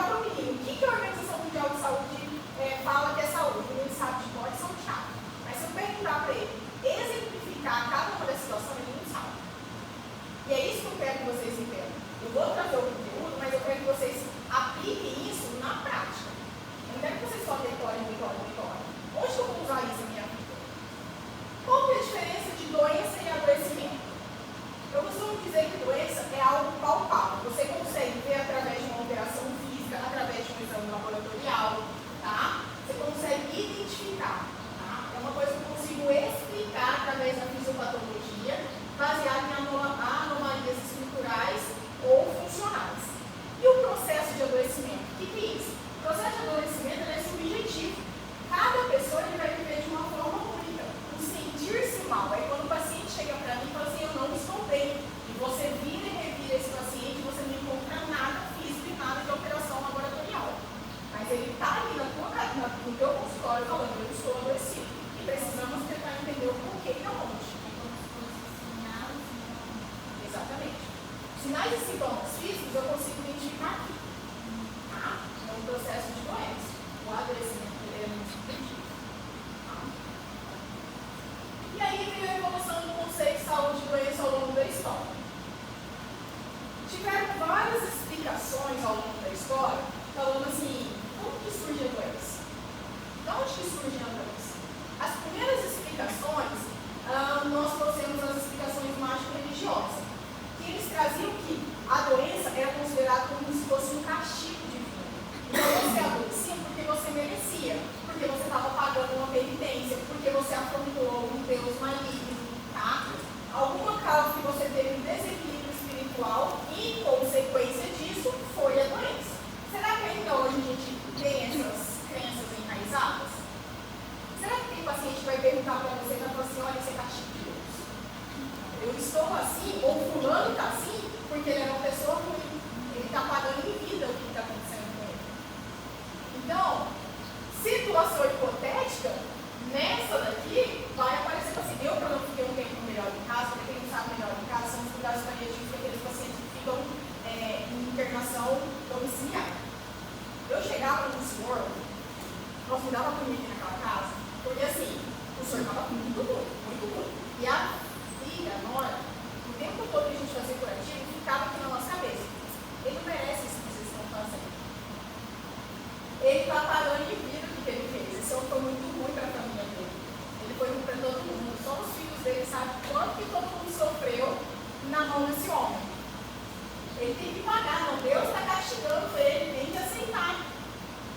para o menino, o que a Organização Mundial de Saúde fala que é saúde? O menino sabe de cor e salteado. Mas se eu perguntar para ele exemplificar cada uma das situações, ele não sabe. E é isso que eu quero que vocês entendam. Eu vou trazer o conteúdo, mas eu quero que vocês apliquem isso na prática. Eu não quero que vocês só decorem. Onde que eu vou usar isso na minha vida? Qual que é a diferença de doença e adoecimento? Eu costumo dizer que doença é algo palpável. Você consegue ver através de uma operação física, através de um exame laboratorial, tá? Você consegue identificar, tá? É uma coisa que eu consigo explicar através da fisiopatologia, baseada em anomalias estruturais ou funcionais. E o processo de adoecimento? O que é isso? O processo de adoecimento é subjetivo. Cada pessoa ele vai viver de uma forma única. O sentir-se mal é quando o paciente chega para mim e fala assim, eu não estou bem. E você vira e revira esse paciente e você não encontra nada físico e nada de operação laboratorial. Mas ele está ali no teu consultório falando, eu estou adoecido. E precisamos tentar entender o porquê e aonde. Exatamente. Sinais e sintomas físicos eu consigo identificar aqui. Tá? É um processo de doença. O adoecimento é muito subjetivo. Tá? E aí veio a evolução do conceito de saúde e doença ao longo da história. Tiveram várias explicações ao longo da história, falando assim, como que surge a doença? De onde que surge a doença? As primeiras explicações, nós trouxemos as explicações mágico-religiosas. Eles traziam que a doença era considerada como se fosse um castigo divino. Então você adoecia porque você merecia, porque você estava pagando uma penitência, porque você afrontou um Deus maligno, tá? Alguma causa que você teve um desequilíbrio espiritual e, consequência disso, foi a doença. Será que ainda hoje a gente tem essas crenças enraizadas? Será que tem paciente que vai perguntar para você e vai falar assim, olha, isso é castigo de Deus? Eu estou assim, ou fulano está assim, porque ele é uma pessoa ruim. Ele está pagando em vida o que está acontecendo com ele. Então, situação hipotética, nessa daqui, vai aparecer assim, eu quando fiquei um tempo melhor em casa, porque quem não sabe melhor em casa, são os cuidados paliativos daqueles pacientes que ficam em internação domiciliar. Eu chegava no senhor, nós me dava comida naquela casa, porque assim, o senhor estava muito ruim, muito ruim. E a filha, a nora, o tempo todo que a gente fazia curativo, ficava aqui na nossa cabeça. Ele não merece isso que vocês estão fazendo. Ele está parando de vida o que ele fez. Esse homem foi muito ruim para a família dele. Ele foi ruim para todo mundo. Só os filhos dele sabem quanto que todo mundo sofreu na mão desse homem. Ele tem que pagar, não. Deus está castigando ele, tem que aceitar.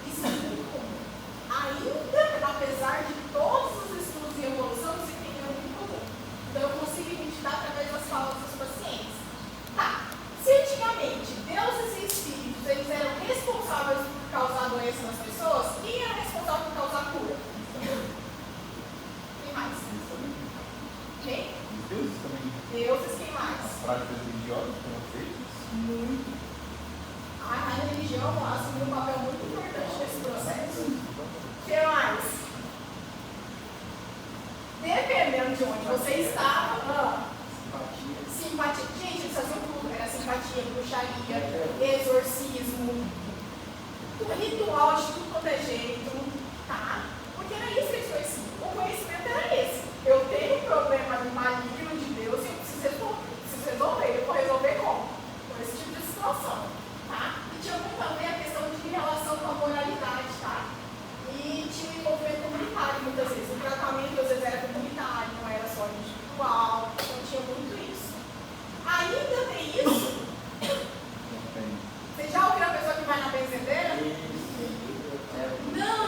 Isso é muito comum. Ainda, apesar de todos os estudos em evolução, isso aqui é muito comum. Então, eu consigo identificar através das falas dos pacientes. Tá. Se antigamente deuses e espíritos eles eram responsáveis por causar doença nas pessoas, quem era responsável por causar cura? Quem mais? Quem? Os deuses também. Deuses, quem mais? As práticas religiosas foram feitas. Muito. A religião assumiu um papel muito importante nesse processo. O que mais? Dependendo de onde você estava, simpatia. Gente, eles faziam tudo. Era simpatia, bruxaria, exorcismo, ritual de tudo quanto é jeito, tá? Porque era isso que eles conheciam. O conhecimento era esse. Eu tenho um problema maligno de Deus e eu preciso resolver. Eu vou resolver como? Com esse tipo de situação, tá? E tinha muito também a questão de relação com a moralidade, tá? E tinha um envolvimento comunitário muitas vezes. O tratamento às vezes era comunitário, não era só individual, então tinha muito isso. Ainda tem isso? Você já ouviu a pessoa que vai na benzedeira? Não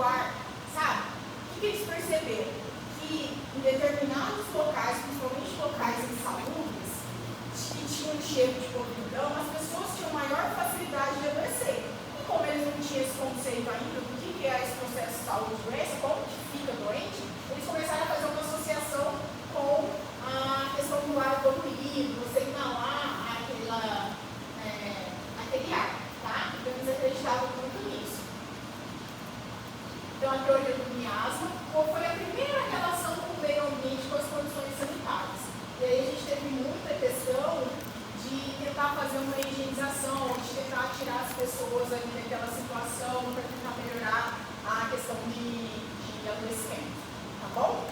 ar, sabe? O que eles perceberam? Que em determinados locais, principalmente locais insalubres, que tinham um cheiro de podridão, as pessoas tinham maior facilidade de adoecer. E como eles não tinham esse conceito ainda do que é esse processo de saúde e doença, como que fica doente, eles começaram a fazer uma associação com a questão do ar poluído, você inalar aquele ar, tá? Então eles acreditavam muito nisso. Então a teoria do miasma foi a primeira relação com o meio ambiente, com as condições sanitárias. E aí a gente teve muita questão de tentar fazer uma higienização, de tentar tirar as pessoas ali daquela situação para tentar melhorar a questão de adoecimento, tá bom?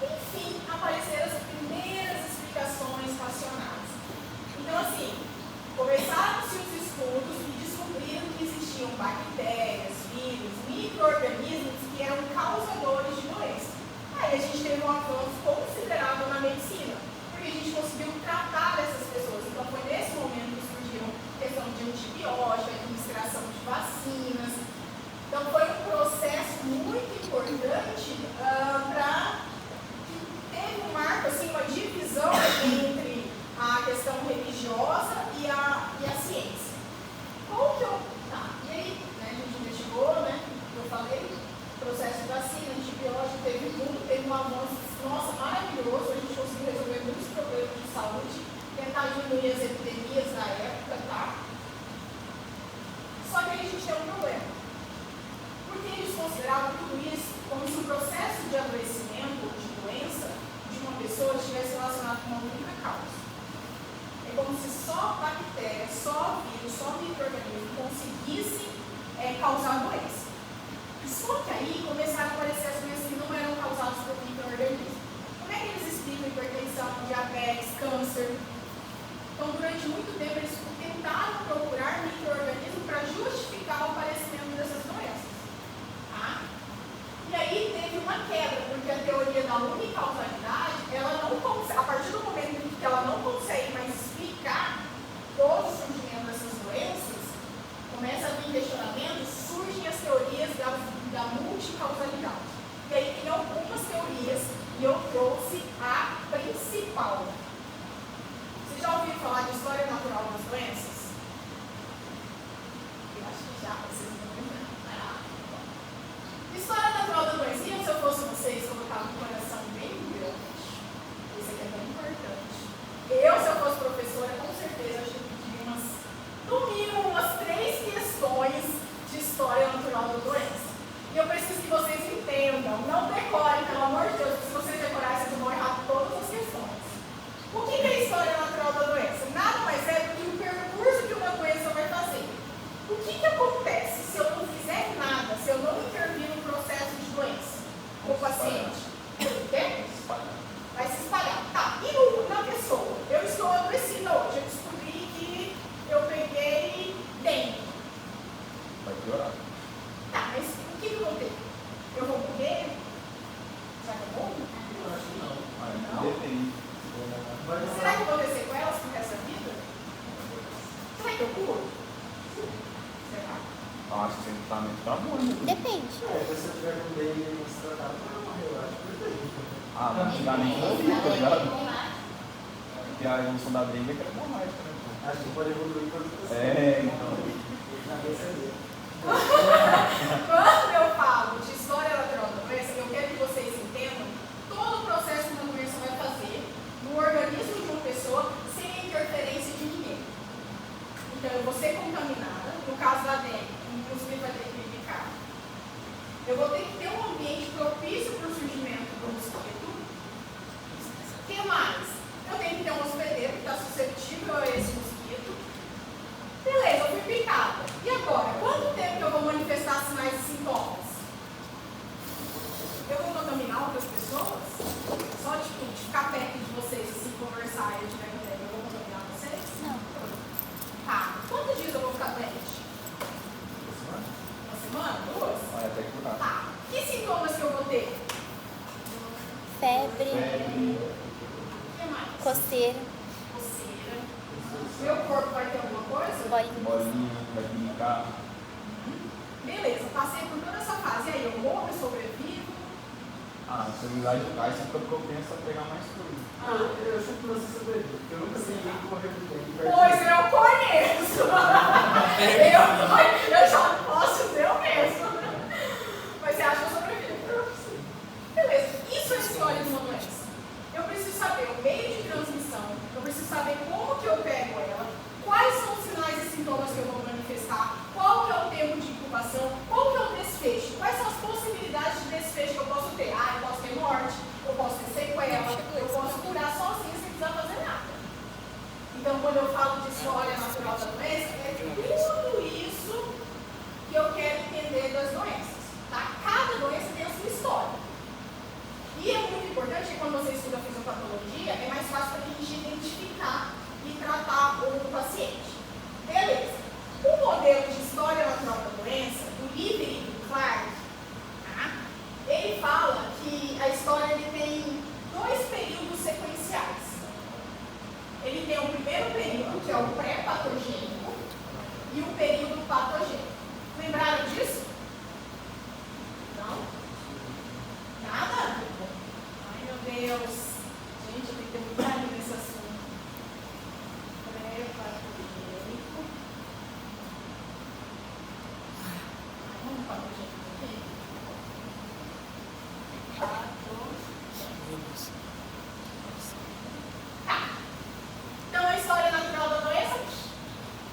Enfim, apareceram as primeiras explicações racionais. Então, assim, começaram-se os estudos e descobriram que existiam bactérias, vírus, micro-organismos que eram causadores de doença. Aí a gente teve um avanço considerável na medicina, porque a gente conseguiu tratar essas pessoas. Então, foi nesse momento que surgiu a questão de antibiótico, administração de vacinas. Então, foi um processo muito importante para que teve um marco, assim, uma divisão entre a questão religiosa e a ciência. Qual que eu... Tá, e aí, né, a gente investigou, né, eu falei, processo de vacina, antibiótico, teve tudo, teve um avanço, nossa, maravilhoso, a gente conseguiu resolver muitos problemas de saúde, tentar diminuir as epidemias da época, tá? Só que aí a gente tem um problema. Porque eles consideravam tudo isso como se o processo de adoecimento, de doença, de uma pessoa estivesse relacionado com uma única causa. É como se só bactéria, só vírus, só micro-organismo conseguisse causar doença. Só que aí começaram a aparecer as doenças que não eram causadas por micro-organismos. Como é que eles explicam hipertensão, diabetes, câncer? Então, durante muito tempo, eles tentaram procurar micro-organismos para justificar o aparecimento dessas doenças. Tá? E aí teve uma quebra, porque a teoria da unicausalidade, ela não consegue, a partir do momento em que ela não consegue mais explicar todo o surgimento dessas doenças, começa a vir questionamentos, surgem as teorias da multicausalidade. E aí tem algumas teorias, e eu trouxe a principal. Vocês já ouviram falar de história natural das doenças? Eu acho que já, vocês não lembram. História natural da doença. E se eu fosse vocês, colocava um coração bem grande. Isso aqui é bem importante. Se eu fosse professora, com certeza, acho que eu pediria no mínimo umas 3 questões de história natural da doença. E eu preciso que vocês entendam, não decorem, pelo amor de Deus, porque se vocês decorarem, vocês vão errar todas as questões. O que é a história natural da doença? Nada mais é do que o percurso que uma doença vai fazer. O que acontece se eu não fizer nada, se eu não intervir no processo de doença com o paciente? O quê? Vai se espalhar. Tá, e na pessoa? Eu estou adoecida hoje, eu descobri que eu peguei dengue. Vai piorar. Tá, mas o que eu vou ter? Eu vou morrer? Será que eu morro? Eu acho que não. Não? Depende. Será que eu vou ter sequelas por essa vida? Será que eu curo? Será? Eu acho que o tratamento tá bom, né? Depende. Se você tiver com dengue e você tratar, não morrer, eu acho que Ah, mas antigamente não vi, tá ligado? Porque a evolução da dengue é que era hemorrágica, né? acho que pode evoluir para outras pessoas. Então. Já percebi. Quando eu falo de história natural da doença, eu quero que vocês entendam todo o processo que uma doença vai fazer no organismo de uma pessoa sem a interferência de ninguém. Então, eu vou ser contaminada, no caso da dengue, inclusive vai ter que ficar. Eu vou ter que ter um ambiente propício para o surgimento do mosquito. O que mais? Eu tenho que ter um hospedeiro que está suscetível a esse mosquito. Beleza, eu fui picada. E agora? Quanto tempo que eu vou manifestar sinais e sintomas? Eu vou contaminar outras pessoas? Só de ficar perto de vocês, assim, conversar e eu tiver com dengue, eu vou contaminar vocês? Não. Tá. Quantos dias eu vou ficar doente? Uma semana? 2? Vai até curar. Tá. Que sintomas que eu vou ter? Febre, O que mais? coceira, Coceira. Meu corpo vai ter alguma coisa? bolinha. Bolinha, vai picar. celularidade cai, você fica propenso a pegar mais coisa. Eu acho que você sabe, porque eu nunca vi ninguém correr por dentro. Pois eu conheço. eu já posso dizer eu mesmo. Mas você acha que eu sobrevivo? Beleza, isso é a história de uma doença. Eu preciso saber o meio de transmissão, eu preciso saber como que eu pego ela, quais são os sinais e sintomas que eu vou manifestar, qual que é o tempo de incubação, qual que é o desfecho, quais são as possibilidades de desfecho que eu posso ter. Eu posso ter morte, eu posso ter sequela, eu posso curar sozinho sem precisar fazer nada. Então, quando eu falo de história natural da doença, é tudo isso que eu quero entender das doenças. Tá? Cada doença tem a sua história. E é muito importante que quando você estuda fisiopatologia, é mais fácil para a gente identificar e tratar o paciente. Beleza. O modelo de história natural da doença, do Livre e do Clark, tá? Ele fala que a história ele tem 2 períodos sequenciais. Ele tem o primeiro período, que é o pré-patogênico, e o período patogênico. Lembraram disso? Não? Nada? Ai, meu Deus. Gente, eu tenho que ter muito carinho nesse assunto. Pré-patogênico. Vamos para o patogênico aqui? Então, a história natural da doença,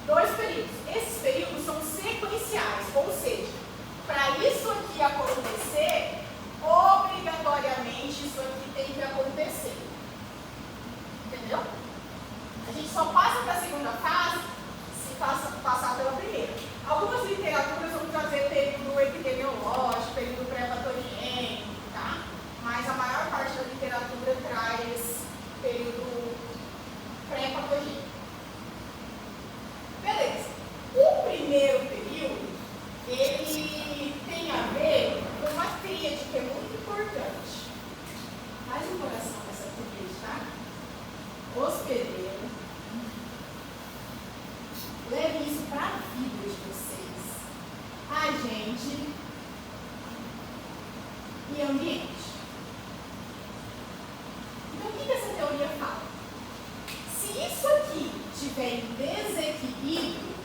2 períodos. Esses períodos são sequenciais, ou seja, para isso aqui acontecer, obrigatoriamente isso aqui tem que acontecer. Entendeu? A gente só passa para a segunda fase se passar pela primeira. Algumas literaturas vão trazer período epidemiológico, período pré-patogênico, tá? Mas a maior parte da literatura traz período pré-patogênico. Beleza. O primeiro período, ele tem a ver com uma tríade que é muito importante. Faz um coração nessa tríade, tá? Hospedeiro. Leve isso para a vida de vocês. Agente e ambiente. Então, o que essa teoria fala? Se isso aqui estiver em desequilíbrio,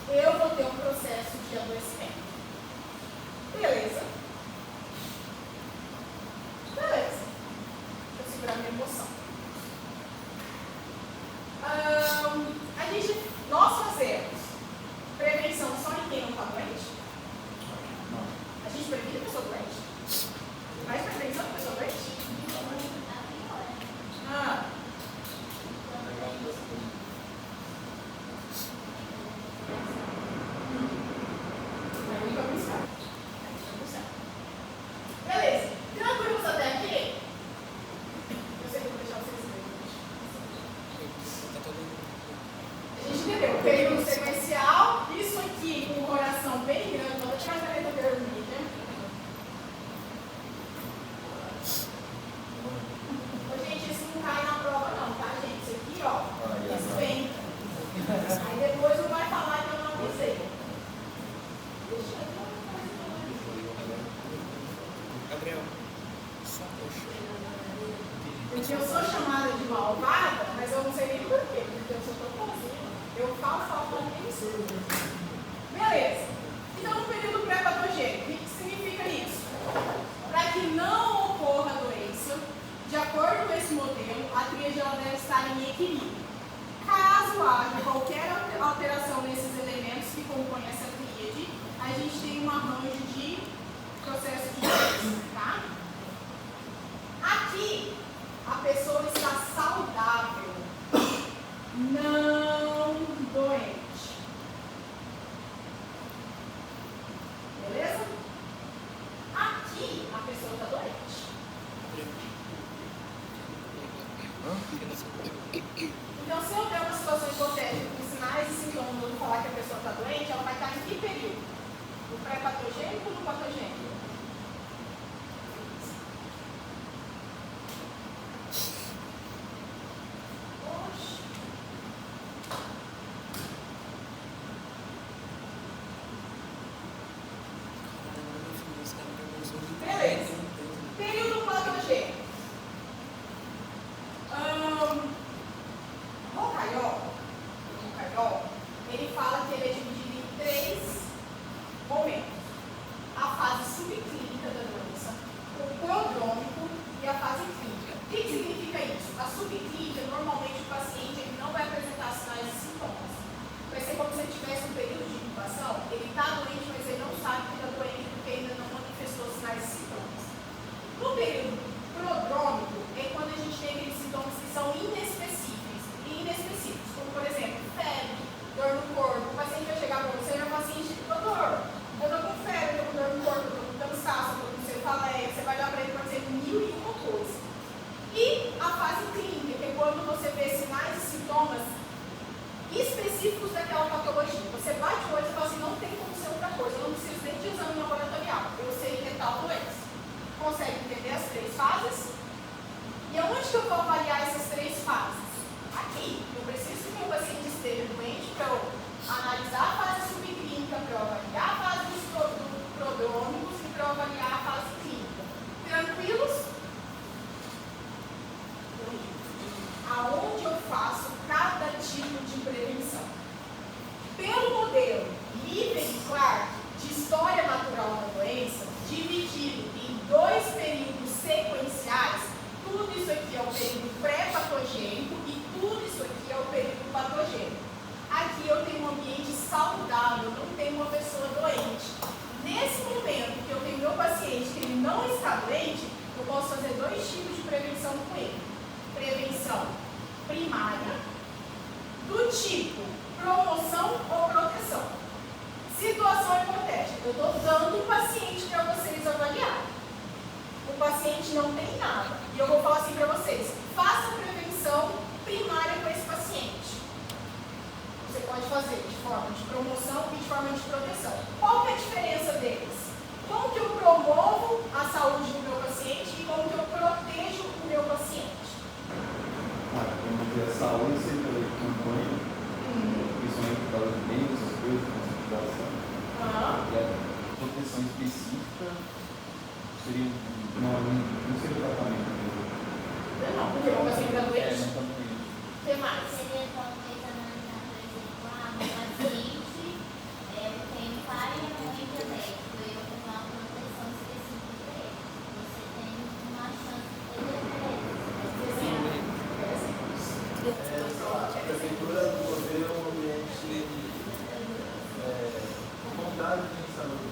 eu vou ter um processo de adoecimento. Beleza? Beleza. Deixa eu segurar minha emoção. Nós fazemos prevenção só em quem não está doente? A gente previne a pessoa doente? Faz prevenção para pessoa doente? Beleza. Tranquilos até aqui? Eu sei que vou deixar vocês verem. A gente entendeu. Período sequencial, isso aqui com o coração bem grande. Vou tirar a caneta vermelha. Gente, isso não cai na prova não, tá, gente? Isso aqui, ó, esquenta. Aí depois não vai falar que eu não avisei. Gabriel, só puxa. Porque eu sou chamada de malvada, mas eu não sei nem porquê, porque eu sou totalzinha. Eu falo, nem isso. Beleza. Então, no período pré-patogênico, o que significa isso? Para que não ocorra a doença, de acordo com esse modelo, a tríade ela deve estar em equilíbrio. Caso haja qualquer alteração nesses elementos que compõem essa tríade, a gente tem um arranjo de processo de doença, tá? Aqui, a pessoa está saudável, não doente. Beleza? Aqui, a pessoa está doente. Então, se eu der uma situação hipotética com sinais e sintomas de falar que a pessoa está doente, ela vai estar em que período? No pré-patogênico ou no patogênico? Beleza. Período patogênico. história natural da doença, dividido em 2 períodos sequenciais, tudo isso aqui é o período pré-patogênico e tudo isso aqui é o período patogênico. Aqui eu tenho um ambiente saudável, não tenho uma pessoa doente. Nesse momento que eu tenho meu paciente que ele não está doente, eu posso fazer 2 tipos de prevenção com ele. Prevenção primária, do tipo promoção ou proteção. Situação hipotética, eu estou dando o paciente para vocês avaliarem. O paciente não tem nada. E eu vou falar assim para vocês, faça prevenção primária com esse paciente. Você pode fazer de forma de promoção e de forma de proteção. Qual que é a diferença deles? Como que eu promovo a saúde do meu paciente e como que eu protejo o meu paciente? Promover a saúde seria pela campanha, principalmente por causa de meios, essas coisas, conscientização. E a proteção específica seria, não seria o tratamento. Não, porque o paciente está doente. Não está doente. O que mais? Seria talvez analisar, por exemplo, no paciente, eu tenho várias doenças médicas, eu vou dar uma proteção específica para ele. Você tem uma chance de ter A prefeitura desenvolveu um ambiente contrário de saúde.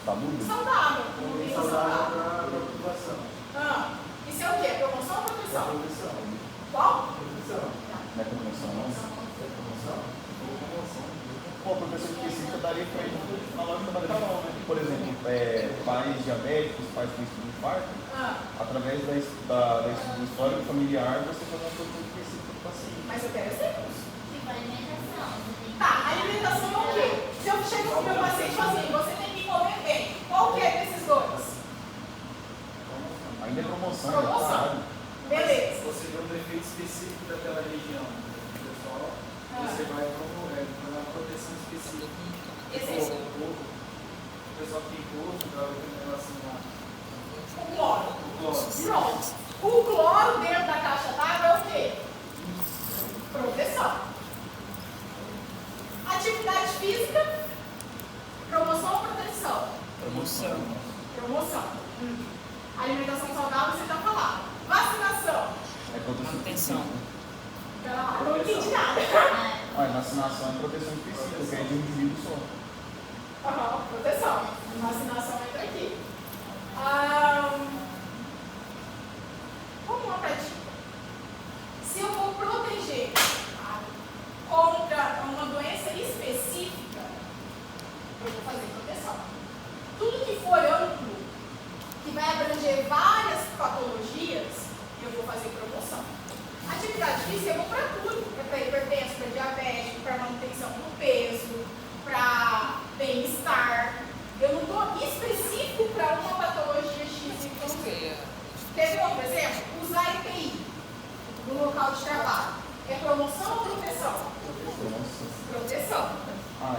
Saúde? Saudável. Um ambiente saudável para a população. Isso é o quê? Promoção ou proteção? Proteção. Qual? Proteção. Não é promoção, não? É promoção? Pô, a proteção específica daria para ir na lógica da Carol, né? Por exemplo, pais diabéticos, pais com infarto, através do histórico familiar, você faz uma proteção específica do paciente. Mas eu quero exemplos. tipo alimentação. Tá, alimentação é o quê? Se eu chego com o meu paciente e falo assim, você tem que comer bem. Qual que é desses 2? Ainda é promoção, Promoção. sabe? Beleza. Você vê um defeito específico daquela região, pessoal, você vai promover uma proteção específica. Exemplo. O pessoal que tem idoso, em relação a O cloro. cloro. Pronto. O cloro dentro da caixa d'água é o quê? Proteção. Atividade física, promoção ou proteção? Promoção. Promoção. Alimentação saudável, você já falou. Vacinação. É proteção Manutenção. específica. Pera lá, não entendi nada. Ah, vacinação é proteção específica, que é de um indivíduo só. Proteção. Vacinação entra aqui. Vamos lá para a dica. Se eu vou proteger contra uma doença específica, eu vou fazer proteção. Tudo que for amplo, que vai abranger várias patologias, eu vou fazer promoção. Atividade física eu vou para tudo. É para hipertenso, para diabético, para manutenção do peso, para bem-estar. Eu não estou específico para uma patologia X, Y, Z. Quer ver outro exemplo? Usar EPI no local de trabalho. É promoção ou proteção? Proteção. Ah,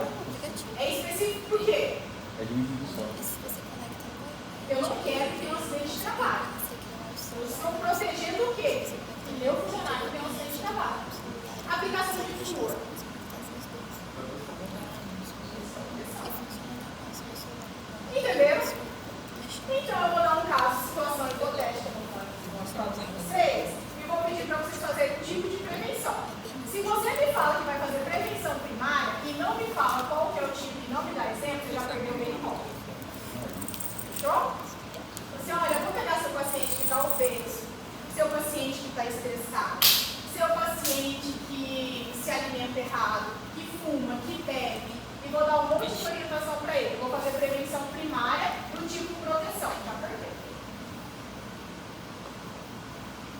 É específico por quê? é de um indivíduo só. Eu não quero que tenha um acidente de trabalho. Eu estou protegendo o quê? Que meu funcionário tenha um acidente de trabalho. Aplicação de flúor. Entenderam? Então eu vou dar um caso, situação hipotética, vou mostrar para vocês e vou pedir para vocês fazerem um tipo de prevenção. Se você me fala que vai fazer prevenção primária e não me fala qual que é o tipo e não me dá exemplo, você já perdeu meio ponto. Fechou? Assim, olha, eu vou pegar seu paciente que está obeso, seu paciente que está estressado, seu paciente que se alimenta errado, que fuma, que bebe, e vou dar um monte de orientação para ele. Vou fazer prevenção primária do tipo proteção. Tá perfeito.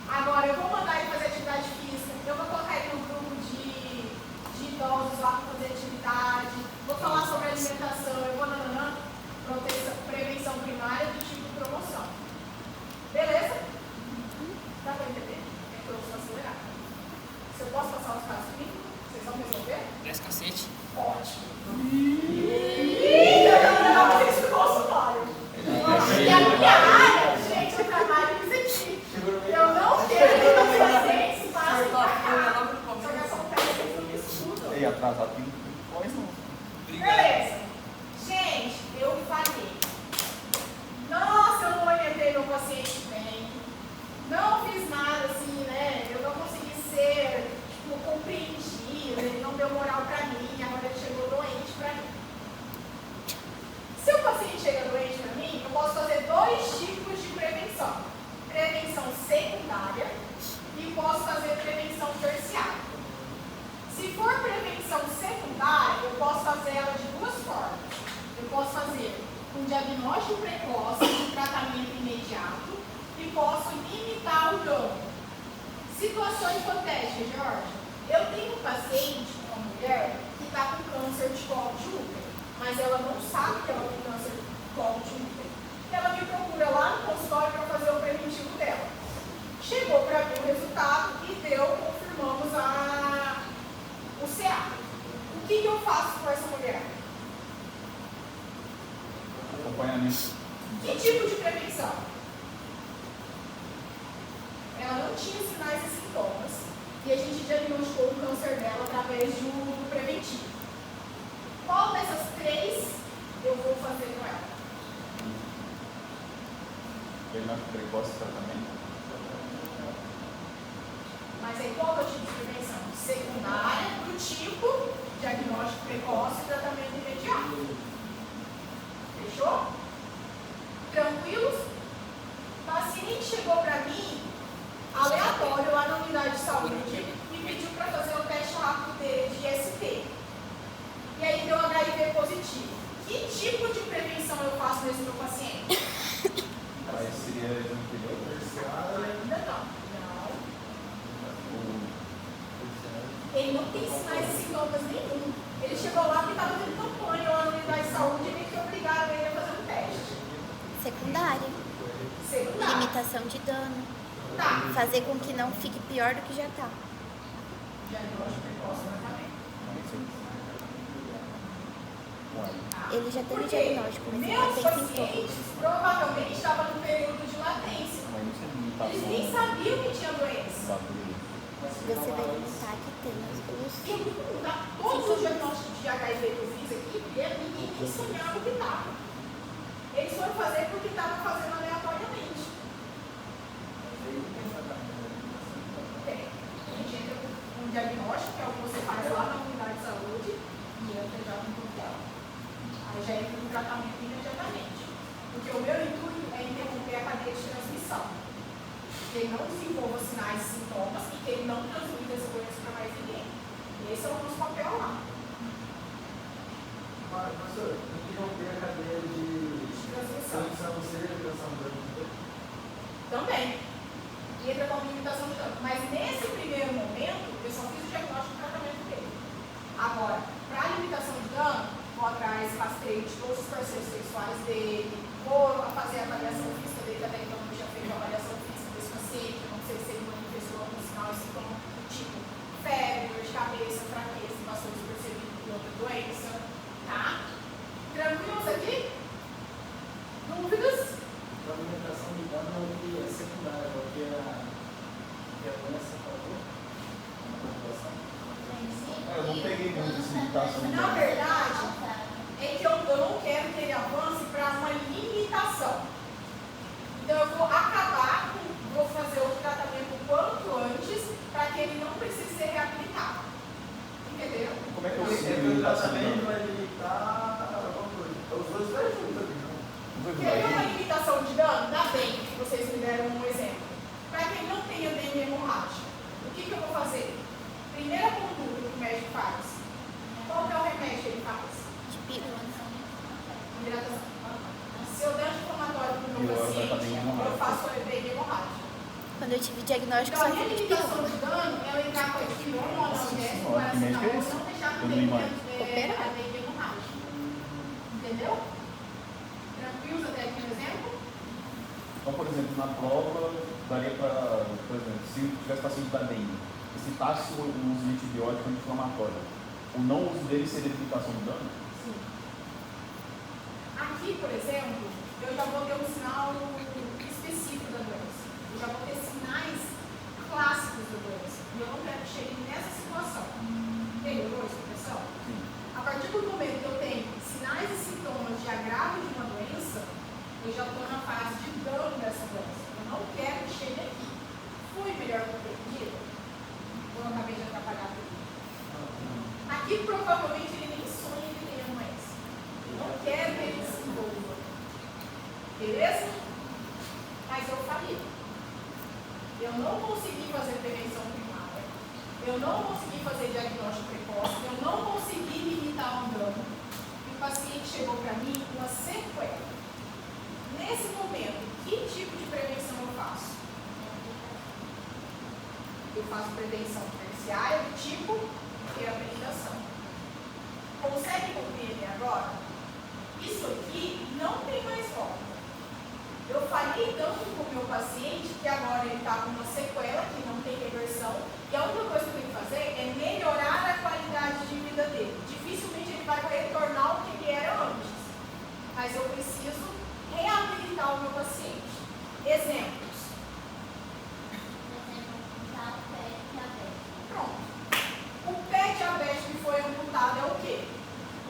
Agora, eu vou mandar ele fazer atividade física, eu vou colocar ele no grupo de idosos lá para fazer atividade, vou falar sobre alimentação, eu vou prevenção primária do tipo promoção. Beleza? Dá para entender? É que eu sou acelerada. Se eu posso passar os casos clínicos, vocês vão resolver? Desce cacete. Ótimo. Eu não fiz no consultório. um diagnóstico precoce, um tratamento imediato e posso limitar o dano. Situação hipotética, Jorge. Eu tenho um paciente, uma mulher, que está com câncer de colo de útero, mas ela não sabe que ela tem câncer de colo de útero. Ela me procura lá no consultório para fazer o preventivo dela. Chegou para mim o resultado e confirmamos o CA. O que eu faço com essa mulher? Acompanhamento. Que tipo de prevenção? Ela não tinha sinais e sintomas e a gente diagnosticou o câncer dela através do preventivo. Qual dessas três eu vou fazer com ela? Diagnóstico precoce e tratamento. Mas aí qual é o tipo de prevenção? Secundária, do tipo diagnóstico precoce e tratamento imediato. Fechou? Tranquilos? O paciente chegou para mim, aleatório, lá na unidade de saúde, e pediu para fazer o teste rápido dele de IST. E aí deu HIV positivo. Que tipo de prevenção eu faço nesse meu paciente? Aí seria anterior, Ainda não. Ele não tem sinais e sintomas nenhum. Ele chegou lá porque estava tendo campanha lá na unidade de saúde e que obrigaram ele a fazer um teste. Secundária. Secundário. Limitação de dano. Tá. Fazer com que não fique pior do que já está. Diagnóstico precoce novamente. Ele já teve Porque diagnóstico, mas ele meus não tem sintomas. pacientes provavelmente estavam no período de latência. Eles nem sabiam que tinha doença. Você vai notar que tem Todos os diagnósticos de HIV que eu fiz aqui, ninguém nem sonhava que estava. Eles foram fazer porque estavam fazendo aleatoriamente. Tem. A gente entra com um diagnóstico, que é o que você faz lá na unidade de saúde, e entra já com tutela. Aí já entra no tratamento imediatamente. Porque o meu intuito é interromper a cadeia de transmissão. Que ele não desenvolva sinais e sintomas e que ele não transmita essa doença para mais ninguém. Esse é o nosso papel lá. Professor, interromper a cadeia de transmissão seria limitação de dano? Também. Entra com a limitação de dano. Mas nesse primeiro momento, eu só fiz o diagnóstico e o tratamento dele. Agora, para a limitação de dano, vou atrás, rastreio de todos os parceiros sexuais dele, vou fazer a avaliação física dele, até então eu já fiz a avaliação física desse paciente, eu não sei se ele manifestou algum sinal e sintoma tipo febre, dor de cabeça, fraqueza, passou despercebido por outra doença, tá? Tranquilos aqui? Dúvidas? A alimentação de dano é o que é secundária, é o que a doença falou na população. Eu não peguei muito essa limitação. Na verdade, é que eu não quero que ele avance para uma limitação. Então eu vou acabar, vou fazer o tratamento o quanto antes, para que ele não precise ser reaplicado. Entendeu? Como é que eu Porque sei a o limitação? tratamento vai limitar os dois vai juntos aqui, não? Quer uma limitação de dano? Dá bem que vocês me deram um exemplo. Para quem não tem edema hemorrágico, o que eu vou fazer? Primeira conduta que o médico faz. Qual que é o remédio que ele faz? de pílula. Hidratação. Se eu der anti-inflamatório para o meu Pior, vai paciente, estar eu faço edema hemorrágico. Quando eu tive diagnóstico, Então, só a minha tive de limitação pílula. de dano é eu entrar com etilon, analgésico, Nossa, que médico é paracetamol, esse? não deixar Eu com não imagino. Opera? edema hemorrágico. Entendeu? Tranquilos até aqui no exemplo? Então, por exemplo, na prova, daria para, por exemplo, se tivesse paciente da dengue, e citasse o uso de antibiótico anti-inflamatório, o não uso dele seria limitação do dano? Sim. Aqui, por exemplo, eu já vou ter um sinal específico da doença. Eu já vou ter sinais clássicos da doença. E eu não quero que chegue nessa situação. Entendeu a explicação? Sim. A partir do momento que eu tenho sinais e sintomas de agravo de uma doença, eu já estou na fase de dano dessa doença. Eu não quero que chegue aqui. Foi melhor que eu pretendido? Ou eu acabei de atrapalhar tudo? Aqui provavelmente ele nem sonha que tenha doença. Eu não quero que ele se envolva. Beleza? Mas eu falei. Eu não consegui fazer prevenção primária. Eu não consegui fazer diagnóstico precoce. Eu não consegui limitar um dano. E o paciente chegou para mim uma sequela. Nesse momento, que tipo de prevenção eu faço? Eu faço prevenção terciária do tipo reabilitação. Consegue compreender agora? Isso aqui não tem mais volta. Eu falei tanto com o meu paciente que agora ele está com uma sequela que não tem reversão e a única coisa que eu tenho que fazer é melhorar a qualidade de vida dele. Dificilmente ele vai retornar ao que ele era antes, mas eu preciso reabilitar o meu paciente. Exemplos. Pronto. O pé diabético que foi amputado é o quê?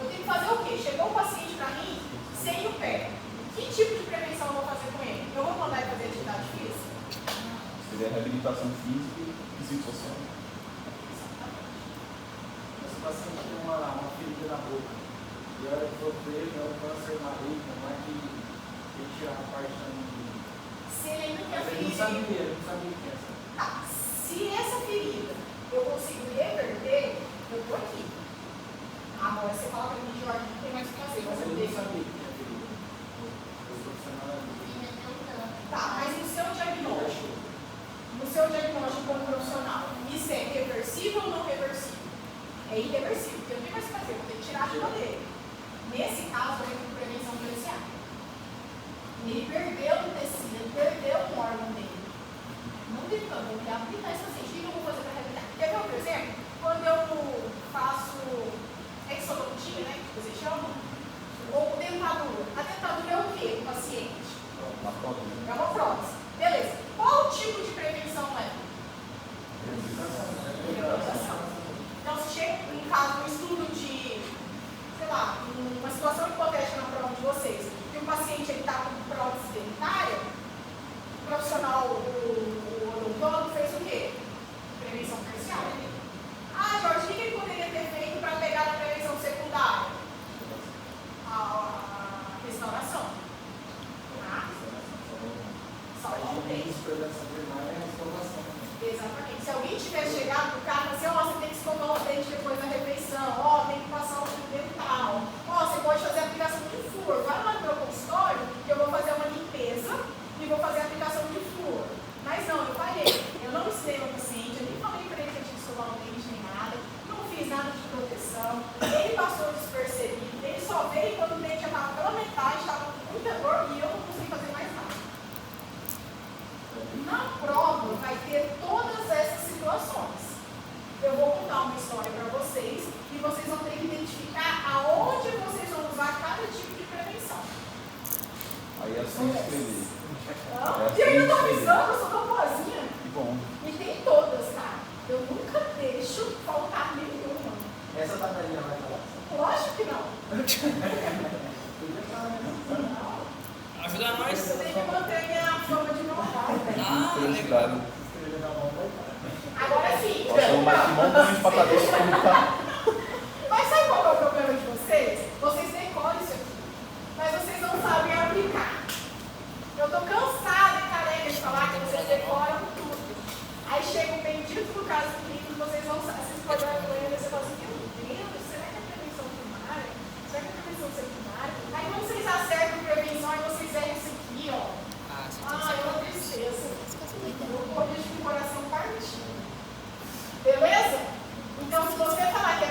Eu tenho que fazer o quê? Chegou o paciente para mim sem o pé. Que tipo de prevenção eu vou fazer com ele? Eu vou mandar ele fazer atividade física? Seria reabilitação física e psicossocial. Esse paciente tem uma ferida na boca. E a hora que for ver, é o câncer maligno, não é que ele tirar a parte da minha. Se ele ainda tem a Mas ele ferida. não sabia o que é essa. Tá. Se essa ferida eu consigo reverter, eu tô aqui. Agora você fala para mim, Jorge, não tem mais o que fazer. Mas Você ele tem. não sabia o que é ferida. O profissional Tá, mas no seu diagnóstico como profissional, isso é reversível ou não reversível? É irreversível, porque eu não tenho mais o que fazer, eu vou ter que tirar a chuva dele. Nesse caso, eu tenho prevenção terciária. Ele perdeu o tecido, ele perdeu um órgão dele. Não tem como, eu vou reabilitar esse paciente. O que eu vou fazer para reabilitar? Quer ver, por exemplo, quando eu faço exodontia, né, que você chama, ou dentadura. A dentadura é o quê do paciente? Uma prótese. É uma prótese. Beleza. Qual tipo de prevenção é? Reabilitação. Então, se chega em caso, um estudo de, sei lá, uma situação hipotética na prova de vocês, que o paciente está com prótese dentária, o profissional, o odontólogo fez o quê? Prevenção terciária. Ah, Jorge, o que ele poderia ter feito para pegar a prevenção secundária? A restauração. Salvar o dente. Exatamente. Se alguém tivesse chegado no carro e assim, ó, você tem que escovar o dente depois da refeição, ó, tem que passar o fio dental, ó, você pode fazer a aplicação de flúor. Vai lá no meu consultório que eu vou fazer uma limpeza e vou fazer a aplicação de flúor. Mas não, eu falhei. Eu não ensinei meu paciente, eu nem falei para ele que eu tinha que escovar o dente nem nada, não fiz nada de proteção, ele passou despercebido, ele só veio quando o dente já estava pela metade, estava com muita dor e eu não consegui fazer mais nada. Na prova vai ter todas essas situações. Eu vou contar uma história para vocês e vocês vão ter que identificar aonde vocês vão usar cada tipo de prevenção. Aí é assim escrever. E eu ainda estou avisando, eu sou tão boazinha. Que bom. E tem todas, cara. Eu nunca deixo faltar nenhuma. Essa tabelinha vai falar. Lógico que não. Ajuda nós. Eu tenho que manter minha fama de malvada. Ah, Curiosidade. Agora sim. Nossa, mas que montão de patadinha como tá. Mas sabe qual é o problema de vocês? Vocês decoram isso aqui, mas vocês não sabem aplicar. Eu tô cansada e careca de falar que vocês decoram tudo. Aí chega um bendito do caso clínico, vocês vão vocês podem ler e você fala assim, meu Deus, será que é prevenção primária? Será que é prevenção secundária? Aí quando vocês acertam prevenção, aí vocês erram isso aqui, ó. Ah, é uma tristeza. Eu corrijo com o coração partido. Beleza? Então, se você falar que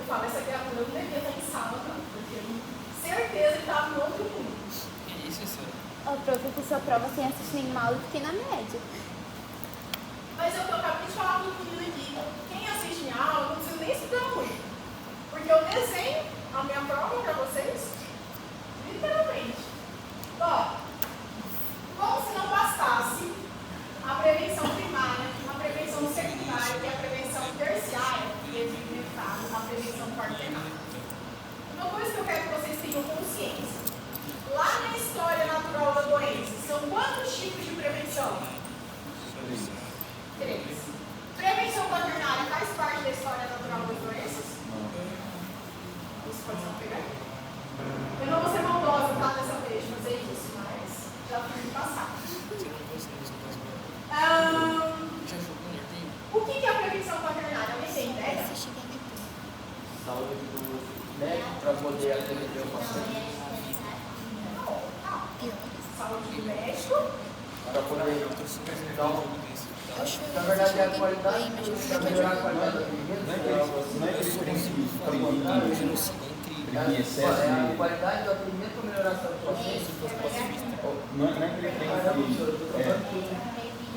falo, essa criatura não devia estar em sala, não, porque eu certeza que estava em outro mundo. Isso, isso. Ô, prof, eu fiz sua prova sem assistir nenhuma aula e fiquei na média. Mas eu acabei de falar para o menino aqui, quem assiste minha aula não precisa nem estudar muito. Porque eu desenho a minha prova para vocês, literalmente. Ó, como se não bastasse a prevenção primária, a prevenção secundária e a prevenção terciária, que é implementada na prevenção quaternária. Uma coisa que eu quero que vocês tenham consciência. Lá na história natural da doença, são quantos tipos de prevenção? 3. Prevenção quaternária faz parte da história natural das doenças? Isso pode ser uma pegadinha. Eu não vou ser maldosa, tá, dessa vez, fazer isso, mas já fiz no passado. O que é a prevenção quaternária? Alguém tem ideia? Saúde do médico para poder atender o paciente. Saúde do médico. Para poder. Então, na verdade, é a qualidade, para melhorar a qualidade do atendimento. Não é que eles têm que prevenir excesso É a de... qualidade do atendimento para melhorar a saúde do paciente. Não é que ele tem que...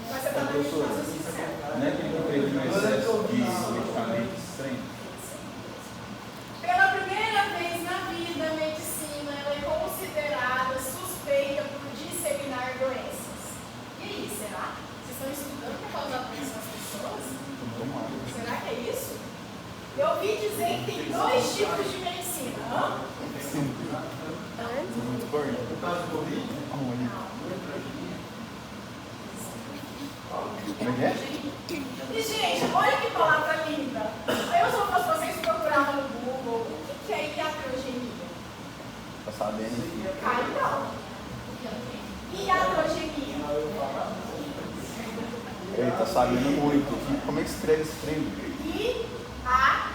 Mas você está na professor, não é que ele tem que prevenir o excesso de medicamentos estranhos? Pela primeira vez na vida, a medicina ela é considerada suspeita por disseminar doenças. E aí, será? Vocês estão estudando para causar doença nas pessoas? Será que é isso? Eu ouvi dizer que tem 2 tipos de medicina. Hã? No caso do Covid? Como é? E, gente, olha que palavra linda. Eu, se eu fosse vocês, procuravam no Google o que é iatrogenia. Tá sabendo? Cai não. Iatrogenia. Ele tá sabendo muito. Como é que escreve esse trem? I-A-T-R-O-G-I-A.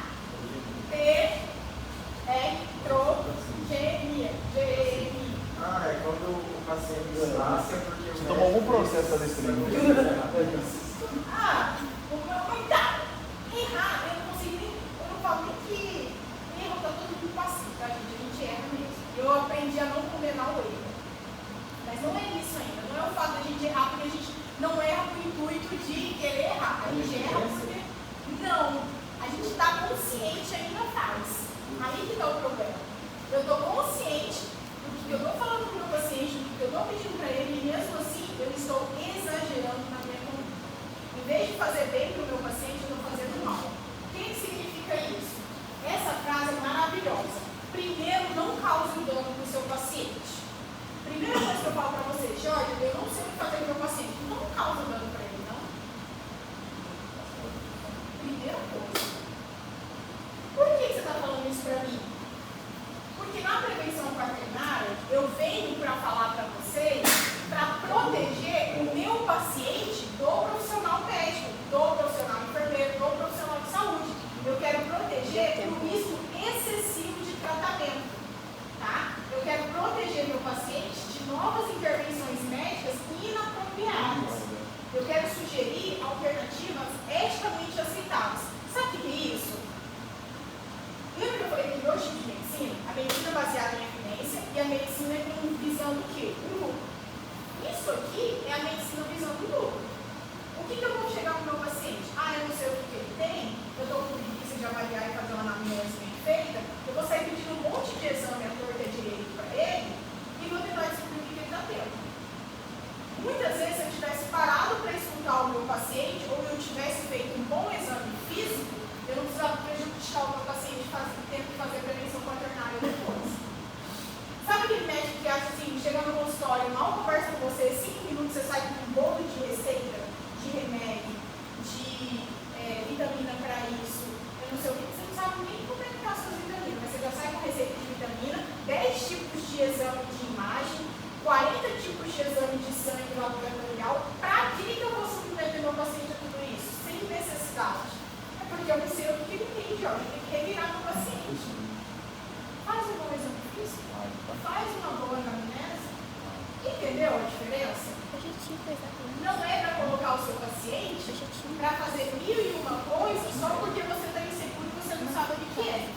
É quando o paciente nasce, porque Você tomou algum processo desse trem? Cuidado! Errar, eu não consigo nem. Eu não falo nem que erro tá todo mundo passivo, tá, gente? A gente erra mesmo. Eu aprendi a não condenar o erro. Mas não é isso ainda. Não é o fato de a gente errar porque a gente não erra com o intuito de querer errar. A gente erra porque. Não. A gente está consciente ainda faz. Aí que tá o problema. Eu estou consciente do que eu estou falando para o meu paciente, do que eu estou pedindo para ele, e mesmo assim eu estou exagerando na minha conduta. Em vez de fazer bem para o meu paciente, eu estou fazendo mal. O que significa isso? Essa frase é maravilhosa. Primeiro, não cause um dano para o seu paciente. Primeira coisa que eu falo para você, Jorge, eu não sei o que fazer com o meu paciente. Não causa dano para ele, não. Primeira coisa. Por que você está falando isso para mim? Porque na prevenção quaternária, eu venho para falar para vocês, para proteger o meu paciente do profissional médico, do profissional enfermeiro, do profissional de saúde. Eu quero proteger o risco excessivo de tratamento, tá? Eu quero proteger meu paciente de novas intervenções médicas inapropriadas. Eu quero sugerir alternativas eticamente aceitáveis. Sabe o que é isso? Lembra que eu falei que tem 2 tipos de medicina? A medicina baseada em evidência e a medicina com visão do quê? Do lucro. Isso aqui é a medicina visando o lucro. O que eu vou chegar para o meu paciente? Eu não sei o que ele tem, eu estou com preguiça de avaliar e fazer uma anamnese bem feita, eu vou sair pedindo um monte de exame à torta direito para ele e vou tentar descobrir o que ele está tendo. Muitas vezes, se eu tivesse parado para escutar o meu paciente ou eu tivesse feito um bom exame físico, eu não precisava prejudicar o meu paciente tendo que fazer prevenção quaternária depois. Sabe aquele médico que acha assim, chega no consultório, mal conversa com você, 5 minutos você sai com um bolo de receita, de remédio, de vitamina para isso, eu não sei o que, você não sabe nem como é que tá as suas vitaminas, mas você já sai com receita de vitamina, 10 tipos de exame de imagem, 40 tipos de exame de sangue laboratorial. Para que eu vou submeter meu paciente a tudo isso? Sem necessidade. É porque eu não sei o que ele tem, Jorge. Tem que revirar meu paciente. Faz um bom exame físico. Faz uma boa anamnese. Entendeu a diferença? Não é para colocar o seu paciente para fazer 1001 coisas só porque você está inseguro e você não sabe o que é.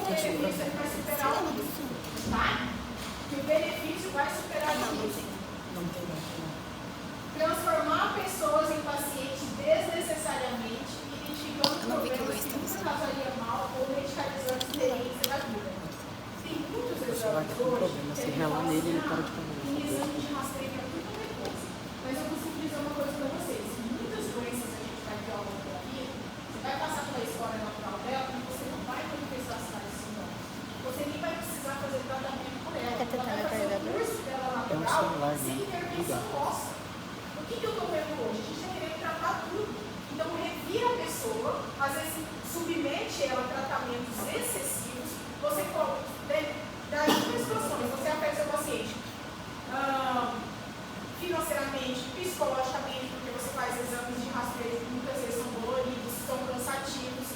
benefício ele vai superar o risco, tá? Que o benefício vai superar o risco. Transformar pessoas em pacientes desnecessariamente, identificando problemas que nunca causariam mal ou medicalizando experiência da vida. Tem muitos exames hoje que a gente fala assim, em exame de rastreio é tudo a mesma coisa. Mas eu consigo dizer uma coisa para vocês. Muitas doenças a gente vai ter ao longo da vida, você vai passar pela história natural dela e você não vai manifestar sinais de sintomas. Você nem vai precisar fazer tratamento por ela. Ela vai fazer o curso dela natural sem intervenção nossa. O que eu estou vendo hoje? A gente está querendo tratar tudo. Então, revira a pessoa, às vezes submete ela a tratamentos excessivos, você coloca, daí duas situações, você afeta seu paciente financeiramente, psicologicamente, porque você faz exames de rastreio que muitas vezes são doloridos, são cansativos.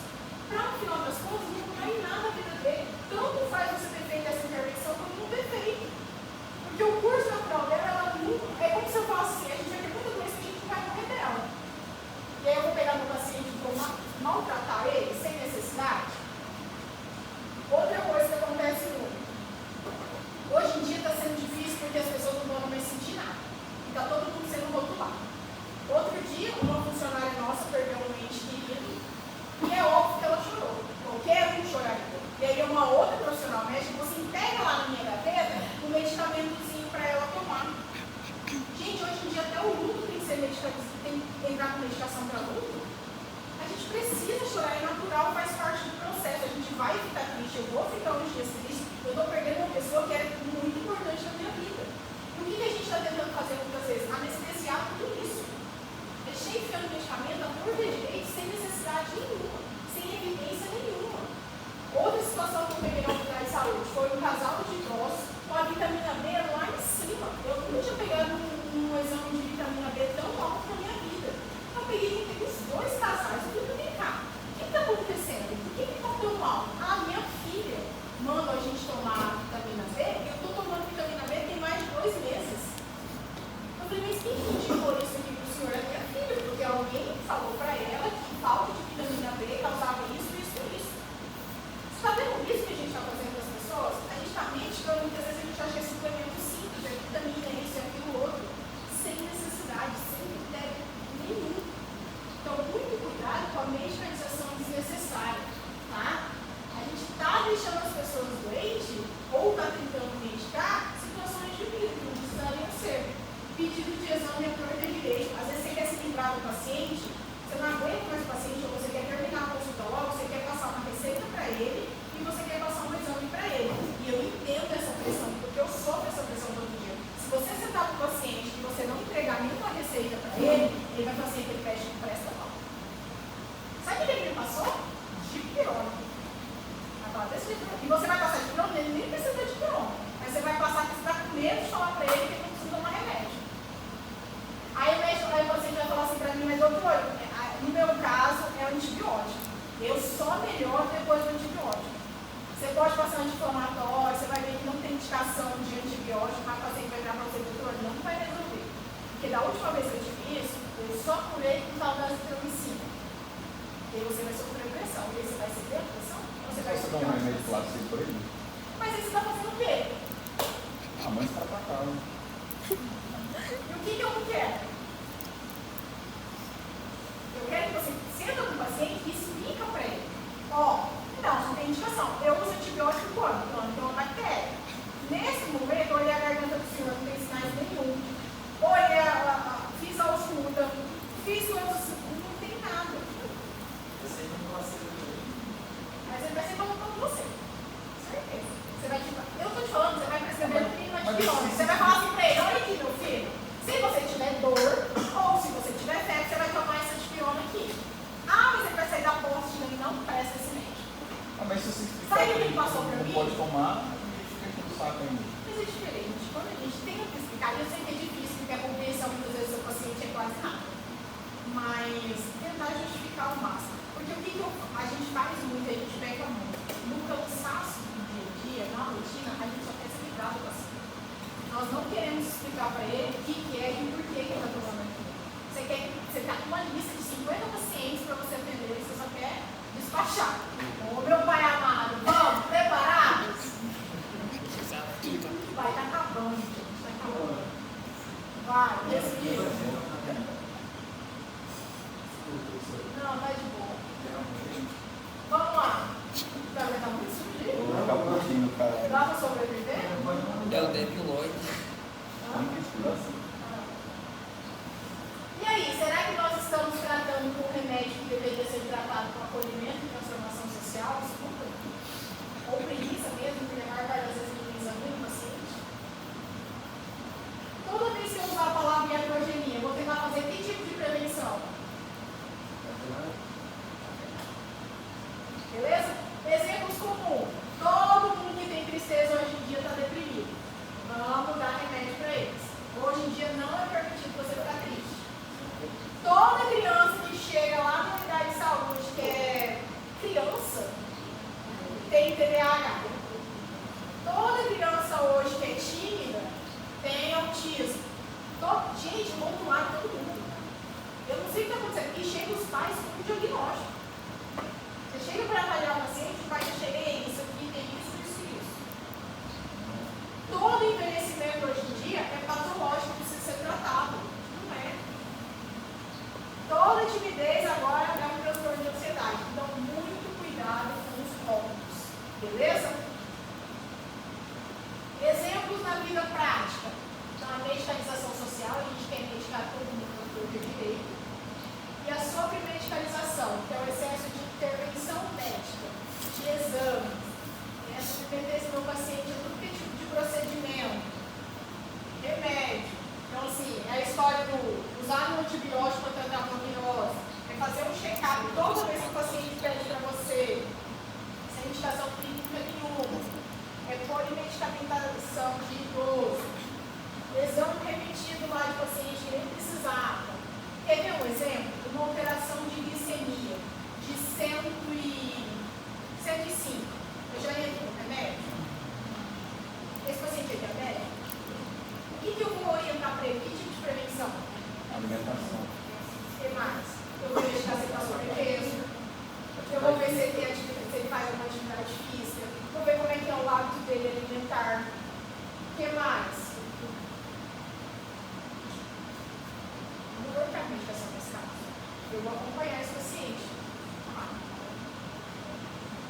Para no final das contas, não mudar em nada a vida dele. Tanto faz você ter feito essa intervenção como não ter feito. Porque o curso natural dela, ela não, é como se eu falasse assim, a gente vai ter muita doença que a gente não vai morrer dela. E aí eu vou pegar meu paciente e vou maltratar ele sem necessidade. Outra coisa que acontece muito. Hoje em dia está sendo difícil porque as pessoas não vão mais sentir nada. E está todo mundo sendo rotulado. Outro dia, uma funcionária nossa perdeu um ente querido e é óbvio que ela chorou. Qualquer um choraria. E aí uma outra profissional médica, você pega lá na minha gaveta um medicamentozinho para ela tomar. Gente, hoje em dia até o luto tem que ser medicado, tem que entrar com medicação para luto. A gente precisa chorar, é natural, faz parte do processo. A gente vai ficar triste, eu vou ficar uns dias triste, eu estou perdendo uma pessoa que é muito importante na minha vida. E o que a gente está tentando fazer muitas vezes? Anestesiar tudo isso. Deixei enfiando medicamento a torta direito, sem necessidade nenhuma, sem evidência nenhuma. Outra situação que eu peguei na unidade de saúde foi um casal de idosos com a vitamina B lá em cima. Eu nunca tinha pegado um exame de vitamina B tão alto na minha vida. Eu peguei os dois casais, eu falei, vem cá, o que está acontecendo? Por que está tão mal? Ah, minha filha manda a gente tomar vitamina B, eu estou tomando vitamina B tem mais de 2 meses. Eu falei, mas quem indicou isso aqui para o senhor? É minha filha, porque alguém falou para ela que falta de vitamina B causava isso, isso e isso. Você está vendo isso que a gente está fazendo com as pessoas? A gente está medicando, muitas vezes a gente acha que é suplemento simples, é vitamina, isso e aquilo outro, sem necessidade, sem critério nenhum. Então, muito cuidado com a medicalização desnecessária, tá? A gente está deixando as pessoas doentes ou está tentando medicar situações de vida que não precisariam ser. Pedido de exame à torta direito. Às vezes você quer se livrar do paciente, você não aguenta mais o paciente, ou você quer terminar a consulta logo, você quer passar uma receita para ele e você quer passar um exame para ele. E eu entendo essa pressão, porque eu sofro essa pressão todo dia. Se você sentar para o paciente e você não entregar nenhuma receita para ele vai fazer que ele pede que presta mal. Sabe o que ele me passou? Dipirona. E você vai passar dipirona, ele nem precisa de dipirona. Mas você vai passar que você está com medo de falar para ele que ele não precisa tomar remédio. Aí o paciente vai falar assim para mim, mas doutor, no meu caso é antibiótico. Eu só melhoro depois do antibiótico. Você pode passar anti-inflamatório, você vai ver que não tem indicação de antibiótico, mas o paciente vai virar para você, doutor, não vai resolver. Porque da última vez que eu tive isso, eu só curei com tal da azitromicina. E aí você vai sofrer pressão. E aí você vai sofrer a pressão? Ou você vai sofrer um remédio placebo por ele? Mas aí você está fazendo o quê? A mãe está tratando. E o que eu não quero? Eu quero que você senta com o paciente e explica para ele. Ó, não tem indicação. Eu uso antibiótico quando? Quando tem uma bactéria. Nesse momento, eu olhei a garganta do senhor, não tem sinais nenhum. Olhei, fiz a ausculta, fiz outros, não tem nada. Você não consegue. Mas ele vai ser bom com você. Certeza. Você vai eu estou te falando, você vai prescrever um mínimo antibiótico. Você vai falar assim para ele, olha aqui, meu filho. Se você tiver dor, ou se você tiver febre, você vai tomar essa dipirona aqui. Ah, mas ele vai sair da posse de não presta esse médico. Mas se você explicar sabe o que ele passou para mim? Pode tomar, e fica aqui no saco ainda. Mas é diferente. Quando a gente tem que explicar, eu sei que é difícil, porque a compreensão muitas vezes do seu paciente é quase nada. Mas tentar justificar o máximo. Porque o que a gente faz muito, a gente peca muito. No cansaço do dia a dia, na rotina, a gente só quer se livrar do paciente. Nós não queremos explicar para ele o que é e por que ele está tomando aquilo. Você está com uma lista de 50 pacientes para você atender e você só quer despachar. Ô meu pai amado, vamos, TDAH. Toda criança hoje que é tímida tem autismo. Gente, montuar todo mundo. Eu não sei o que está acontecendo. E chega os pais com um diagnóstico. Você chega para avaliar o paciente, o pai já chega e isso aqui tem isso, isso e isso. Todo envelhecimento hoje em dia é patológico, precisa ser tratado. Não é. Toda timidez agora é um transtorno de ansiedade. Então, muito cuidado com os rótulos. Beleza? Exemplos na vida prática. Então, a medicalização social, a gente quer medicar todo mundo no corpo direito. E a sobremedicalização, que é o excesso de intervenção médica, de exames. Submeter esse meu paciente a todo tipo de procedimento. Remédio. Então, assim, é a história do usar um antibiótico para tratar a virose. É fazer um check-up toda vez que o paciente pede para você, sem indicação clínica nenhuma. É polimedicamentação de idoso. Exame repetido lá de paciente que nem precisava. Quer ver um exemplo? Uma alteração de glicemia de 105. Eu já ia com remédio. Esse paciente é diabético? O que eu vou orientar para ele? Que tipo de prevenção? Alimentação. O que mais? Eu vou verificar se ele está sobrepeso. Eu vou ver se ele faz alguma atividade física. Vou ver como é que é o hábito dele alimentar. O que mais? Eu não vou entrar com medicação nesse caso. Eu vou acompanhar esse paciente.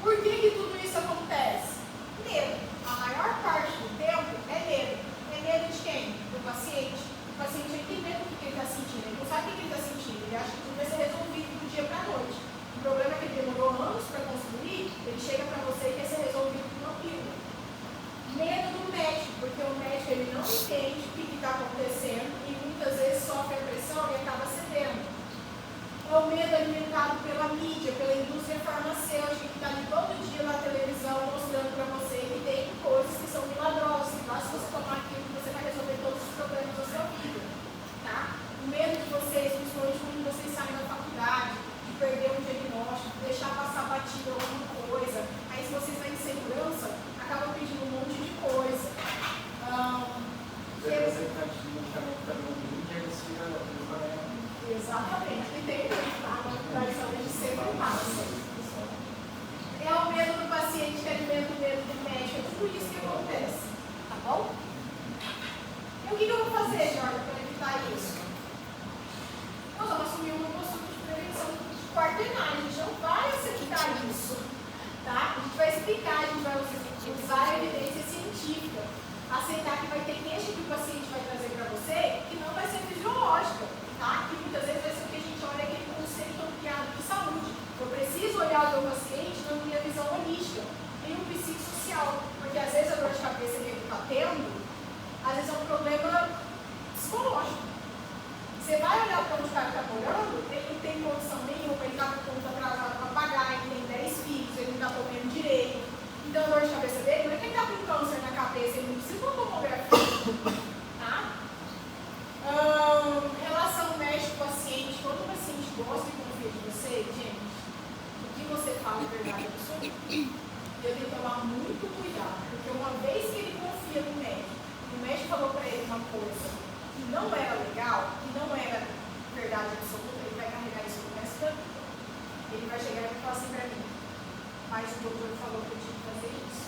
Por que tudo isso acontece? Medo. A maior parte do tempo é medo. É medo de quem? Do paciente. O paciente tem medo do que ele está sentindo. Ele não sabe o que ele está sentindo. Ele acha que tudo vai ser resolvido do dia para a noite. O problema é que ele demorou anos para construir. Ele chega para você e quer ser resolvido com uma pílula. Medo do médico, porque o médico ele não entende o que está acontecendo e muitas vezes sofre a pressão e acaba cedendo. O medo alimentado pela mídia, pela indústria farmacêutica, que está ali todo dia na televisão mostrando para você que tem coisas que são milagrosas, que basta você tomar aquilo que você vai resolver todos os problemas da sua vida. Tá? O medo de vocês, principalmente quando vocês saem da faculdade, de perder um diagnóstico, de deixar passar batido alguma coisa, aí se vocês têm insegurança, acabam pedindo um monte de coisa. Exatamente, e tem tradicionalmente sempre passa. É o medo do paciente que alimenta o medo do médico, é tudo isso que acontece, tá bom? E o que eu vou fazer, Jorge, para evitar isso? Nós vamos assumir uma postura de prevenção quartenária, a gente não vai aceitar isso, tá? A gente vai explicar, a gente vai usar a evidência científica, aceitar que vai ter queixa que o paciente vai trazer para você que não vai ser fisiológica. Tá? Que muitas vezes vai ser o que a gente olha aquele conceito ampliado de saúde. Eu preciso olhar o meu paciente na minha visão holística, em um psicossocial, porque às vezes a dor de cabeça que ele está tendo, às vezes é um problema psicológico. Você vai olhar para onde o cara está morando, ele não tem condição nenhuma, ele está com conta atrasada para pagar, ele tem 10 filhos, ele não está comendo direito. Então a dor de cabeça dele não é que ele está com câncer na cabeça, ele não precisa de uma tomografia. Tá? Relação médico-paciente, todo paciente gosta e confia de você, gente. O que você fala é verdade absoluta. Eu tenho que tomar muito cuidado, porque uma vez que ele confia no médico falou para ele uma coisa que não era legal, que não era verdade absoluta, ele vai carregar isso no resto da vida. Ele vai chegar e vai falar assim para mim, mas o doutor falou que eu tinha que fazer isso.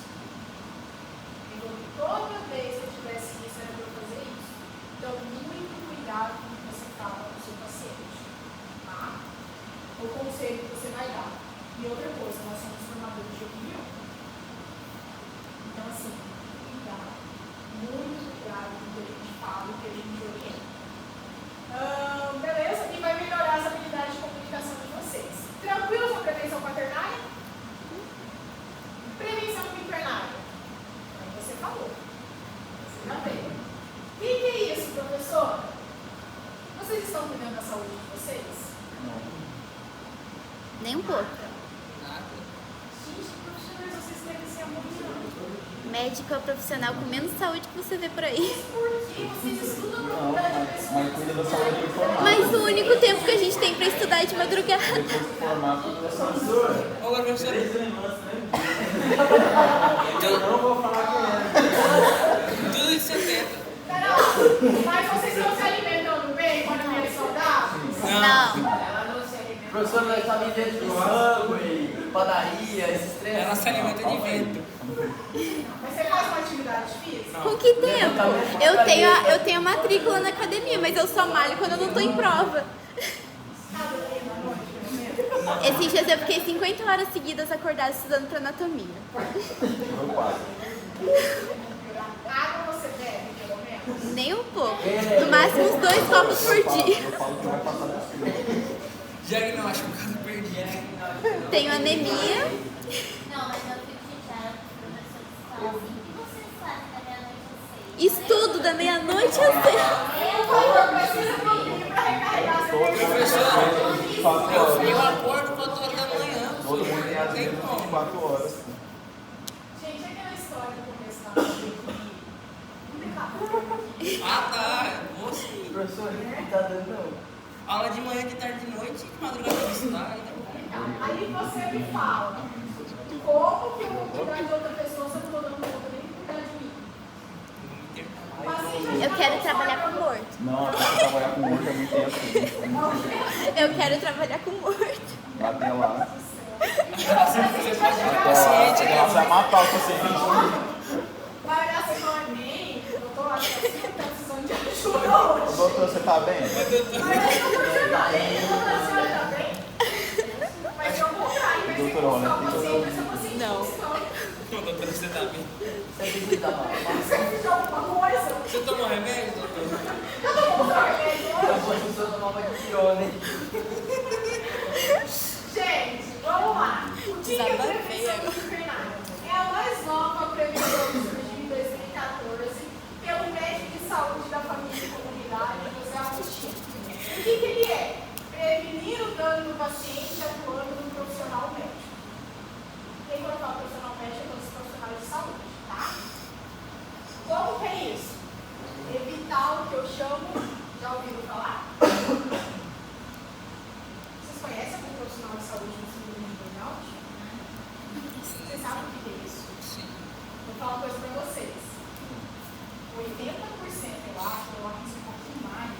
Então, toda vez que eu tivesse isso, era para eu fazer isso. Então, muito cuidado com o que você fala para o seu paciente, tá? O conselho que você vai dar. E outra coisa, nós somos formadores de opinião. Então, assim, cuidado, muito cuidado com o que a gente fala, o que a gente orienta. Beleza? E vai melhorar as habilidades de comunicação de vocês. Tranquilo com a prevenção quaternária? Prevenção quinternária. Aí você falou. Você já veio. O que é isso, professor? Vocês estão cuidando da saúde de vocês? Não. Nem um pouco. Gente, profissionais, vocês devem ser muito. Médico é o profissional com menos saúde que você vê por aí. Por que vocês estudam para Não, cuidar de pessoas? mas cuida da saúde informada. Mas o único tempo que a gente tem pra estudar é de madrugada. Depois de formar, cuida da saúde. Ô, professor, 3 irmãs, né? Eu não vou falar quem é. Tudo de 70. Pera lá, mas vocês estão se alimentando bem quando é saudável? Não. Professor, nós estamos vivendo de Subway, padaria, esses três. Ela se alimenta de vento. Mas você faz uma atividade física? Com que tempo? Eu tenho a matrícula na academia, mas eu só malho quando eu não tô em prova. Esses dias eu fiquei 50 horas seguidas acordada estudando pra anatomia. Água você bebe, pelo menos? Nem um pouco. No máximo uns 2 copos por dia. Diagnóstico, caso perdido. Tenho anemia. Não, mas eu fico chateada com os professores que falam assim, o que vocês fazem da meia-noite às 6? Estudo da meia-noite às 6. Por favor, precisa de um pouquinho pra recarregar seu Eu acordo 4 horas da manhã. Todo mundo tem as Tem mesmas como. 24 horas. Gente, aquela história do começo da Ah, tá. Vou sim. Professor, não tá dando não. Aula de manhã, de tarde, de noite, de madrugada de estudar. Aí você me fala, como que eu vou cuidar de outra pessoa se eu não estou dando conta nem de cuidar de mim? O paciente já Eu quero passou trabalhar pra com morto. Não, trabalhar com morto é muito tempo. Eu quero trabalhar com morto. Até lá. Paciente, Você vai matar o paciente. Vai olhar assim e falar, nem, doutor, acho que assim não está precisando de ajuda hoje. Doutor, você tá bem? Mas você tá bem? Doutora, a senhora tá bem? Mas eu vou cair, vai ser Doutora, olha, buscar o tem que paciente, esse paciente Não. funciona. Doutora, você tá bem? Você tem que dar mal. Você precisa de alguma coisa? Você tomou remédio, doutor? Eu tô com remédio Eu hoje. vou professor tomar uma de pirona, hein? Gente, vamos lá. O dia que a Desabafei prevenção agora. do internado é a mais nova prevenção que surgiu em 2014 pelo médico de saúde da família e comunidade, José Agostinho. O que ele é? Prevenir o dano do paciente atuando no profissional médico. Quem vai falar profissional médico é todos os profissionais de saúde, tá? Como que é isso? Evitar o que eu chamo, já ouviram falar? Vocês conhecem algum profissional de saúde no síndrome de burnout? Vocês sabem o que é isso? Sim. Vou falar uma coisa para vocês. 80%, eu acho um pouquinho mais,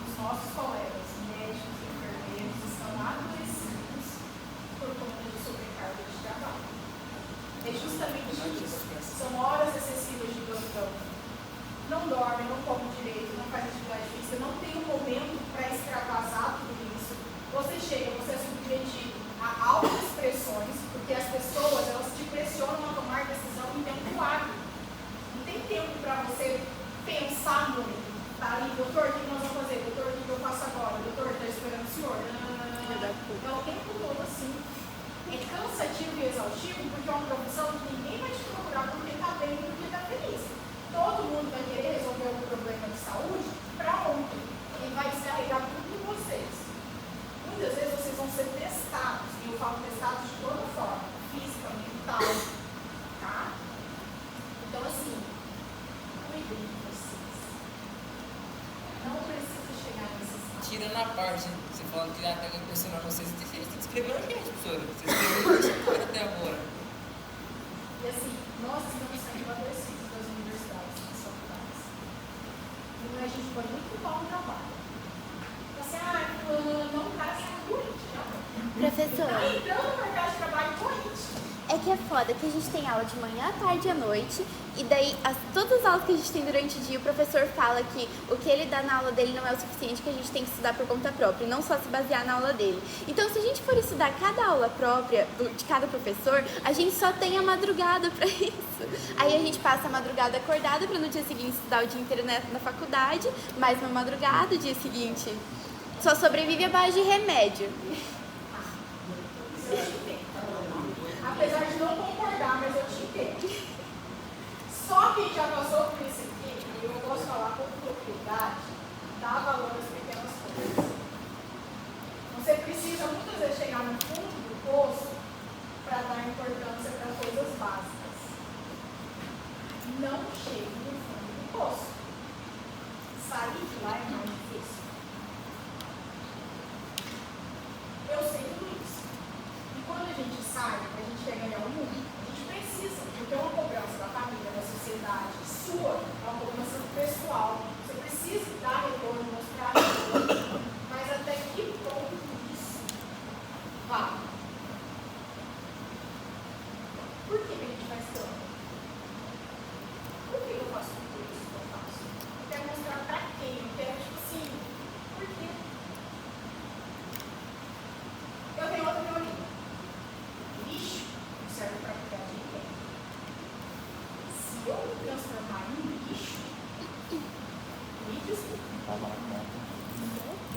dos nossos colegas médicos e enfermeiros estão adoecidos por conta de sobrecarga de trabalho. É justamente isso. São horas excessivas de plantão. Não dorme, não come direito, não faz atividade física, não tem um momento para extravasar tudo isso. Você chega, você é submetido a altas pressões, porque as pessoas, elas te pressionam a tomar decisão em tempo hábil. Não tem tempo para você pensar muito. Tá ali, doutor, o que nós vamos fazer? Doutor, o que eu faço agora? Doutor, está esperando o senhor? É o tempo todo assim. É cansativo e exaustivo porque é uma profissão que ninguém vai te procurar porque está bem e porque está feliz. Todo mundo vai querer resolver algum problema de saúde para ontem e vai descarregar tudo em vocês. Muitas vezes vocês vão ser testados, e eu falo testados de toda forma, física, mental, tá? Então assim, cuidem de vocês. Não precisa chegar nesse estado. Tirando a parte, você falando que até impressionar vocês, vocês têm que escrever a gente, professora. Vocês escreveram até agora. E assim, nós estamos saindo adoecidos das universidades, das faculdades. E a gente pode nem culpar um trabalho. Assim, não, o cara sai doente, já. Professor, Tá entrando no mercado de trabalho doente. é que é foda que a gente tem aula de manhã, à tarde e à noite, e daí todas as aulas que a gente tem durante o dia, o professor fala que o que ele dá na aula dele não é o suficiente, que a gente tem que estudar por conta própria, e não só se basear na aula dele. Então, se a gente for estudar cada aula própria de cada professor, a gente só tem a madrugada pra isso. Aí a gente passa a madrugada acordada pra no dia seguinte estudar o dia inteiro na faculdade, mais uma madrugada, o dia seguinte só sobrevive à base de remédio. Apesar de não concordar, mas eu te entendo. Só quem já passou por isso aqui, e eu posso falar com propriedade, dá valor às pequenas coisas. Você precisa muitas vezes chegar no fundo do poço para dar importância para coisas básicas. Não chegue no fundo do poço. Sair de lá é mais difícil. Eu sei tudo isso. E quando a gente sai, a gente quer ganhar o mundo, a gente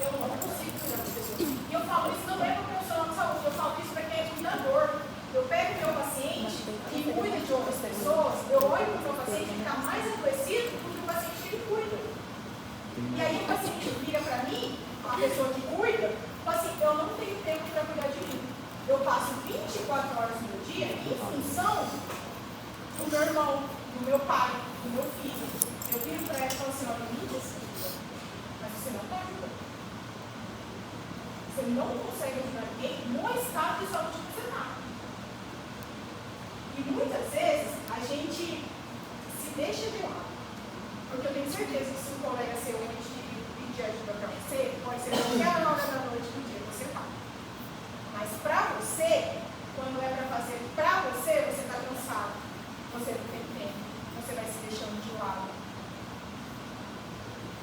Eu não consigo cuidar das pessoas. E eu falo isso não é para o profissional de saúde, eu falo isso para quem é cuidador. Eu pego meu paciente que cuida de outras pessoas, eu olho para o meu paciente que está mais adoecido do que o paciente que ele cuida. E aí o paciente vira para mim, a pessoa que cuida, fala assim, eu não tenho tempo para cuidar de mim. Eu passo 24 horas do meu dia em função do meu irmão, do meu pai, do meu filho. Eu viro para ela e falo assim, olha, me desculpa, mas você não está ajudando. Você não consegue ajudar ninguém no estado de saúde que você está. E muitas vezes a gente se deixa de lado. Porque eu tenho certeza que se um colega seu pedir ajuda para você, pode ser qualquer hora da noite do dia que você está. Mas para você, quando é para fazer para você, você está cansado. Você não tem tempo. Você vai se deixando de lado.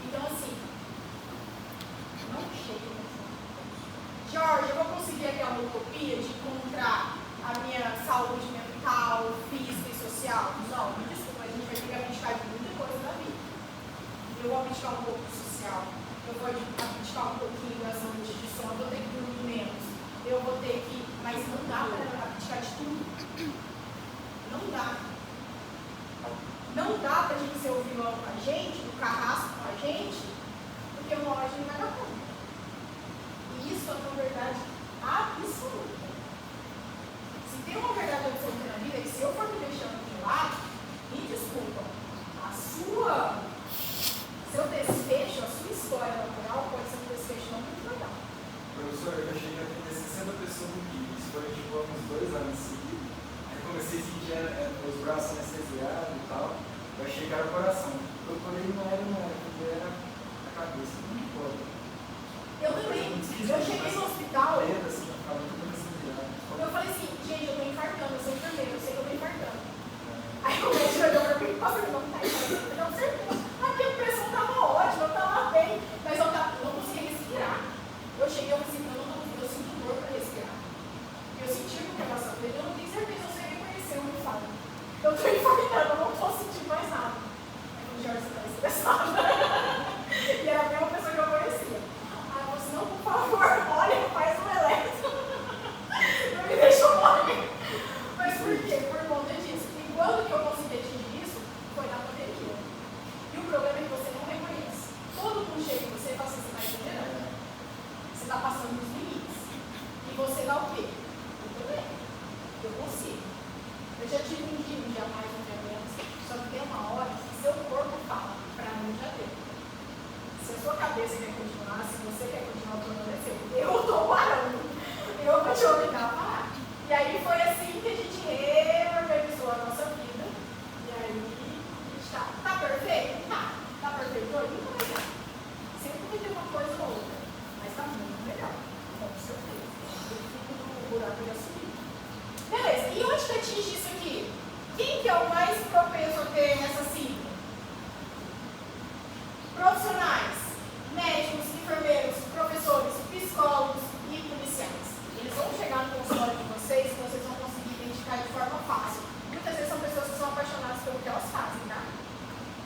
Então assim, não chega. Jorge, eu vou conseguir aquela utopia de encontrar a minha saúde mental, física e social? Não, me desculpa, a gente vai ter que abdicar de muita coisa da vida. Eu vou abdicar um pouco do social, eu vou abdicar um pouquinho das noites de sono, eu vou ter que dormir menos, eu vou ter que... Mas não dá para abdicar de tudo. Não dá. Não dá para a gente ser o vilão com a gente, o carrasco com a gente, porque uma hora a gente não vai dar conta. E isso é uma verdade absoluta. Se tem uma verdade absoluta na vida, é que se eu for me deixando de lado, me desculpa, seu desfecho, a sua história natural pode ser um desfecho não muito legal. Professor, eu cheguei a atender 60 pessoas no dia, isso foi tipo há uns 2 anos seguidos. Aí comecei a sentir meus braços anestesiados e tal, eu achei que era o coração. Eu falei, não era, porque era a cabeça, não importa. Eu também. Eu cheguei no hospital. Assim, eu ficava muito anestesiado. Eu falei assim, gente, eu tô infartando, eu sou enfermeira, eu sei que eu tô infartando. Aí o médico olhou pra mim e falou, não tá infartando, não, certeza. Aqui a pressão tava ótima, eu tava bem, mas eu não conseguia respirar. Eu cheguei, eu falei, eu sinto dor pra respirar. Eu senti o que ela sabia, eu não tenho certeza, eu sei reconhecer o que fala. Eu tô infartando, eu não tô sentindo mais nada. Aí o Jorge, você tá estressado. E era a mesma pessoa que eu conhecia. Aí eu falei assim, não, por favor, olha, faz um eletro. Não me deixa morrer. Mas por quê? Por conta disso. E quando que eu consegui atingir isso? Foi na pandemia. E o problema é que você não reconhece. Todo mundo chega em você e fala assim, você está exagerando. Você está passando dos limites. E você dá o quê? Muito bem. Eu consigo. Eu já tive um dia mais, um dia menos. Só que tem uma hora que seu corpo fala, para mim já deu. Se a sua cabeça quer continuar, se você quer continuar, o problema é seu. Eu estou parando. Eu vou te obrigar a parar. E aí foi assim que a gente reorganizou a nossa vida. E aí a gente tá perfeito? Tá perfeito hoje? Não vai dar. Sempre vai ter uma coisa ou outra. Mas tá muito legal. Com certeza. Eu fico no buraco de assumir. Beleza. E onde que atinge isso aqui? Quem que é o mais propenso a ter essa síndrome? Profissionais, médicos, enfermeiros, professores, psicólogos e policiais. Eles vão chegar no consultório de vocês vão conseguir identificar de forma fácil. Muitas vezes são pessoas que são apaixonadas pelo que elas fazem, tá?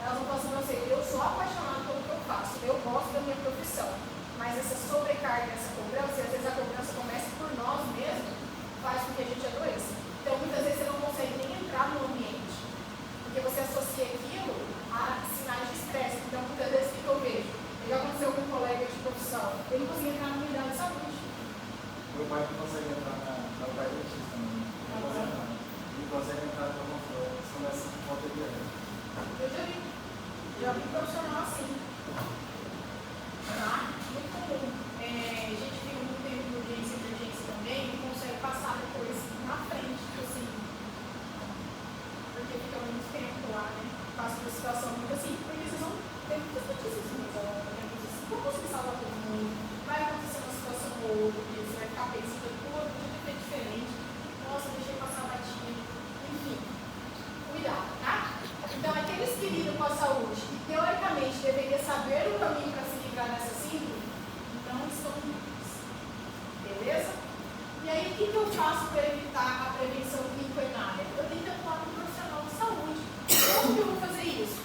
Elas vão falar assim, você, eu sou apaixonada pelo que eu faço, eu gosto da minha profissão. Mas essa sobrecarga, essa cobrança, e às vezes a cobrança começa por nós mesmos, faz com que a gente adoeça. Então muitas vezes você não consegue nem entrar no ambiente, porque você associa aquilo a sinais de estresse. Então muitas vezes o que eu vejo? Já aconteceu com um colega de profissão, ele não conseguia entrar na unidade de saúde. Meu pai não consegue entrar na pai dentista também. Ele consegue entrar na são dessas falta de ar. Eu já vi profissional assim. Tá? Muito comum. A gente viu muito tempo de urgência e emergência também e consegue passar depois na frente, tipo assim. Porque fica muito tempo lá, né? Passa por situação muito assim, porque vocês vão ter muitas notícias ruins ao longo, né? Vocês vão conseguir salvar todo mundo, vai acontecer uma situação ou outra, você vai ficar pensando, pô, podia ter diferente, nossa, deixei passar a batida, enfim. Cuidado, tá? Então, aqueles que lidam com a saúde e teoricamente deveria saber o caminho para se livrar dessa síndrome, não estão livres. Beleza? E aí, o que eu faço para evitar a prevenção quinquenária? Eu tenho que atuar com um profissional de saúde. Como que eu vou fazer isso?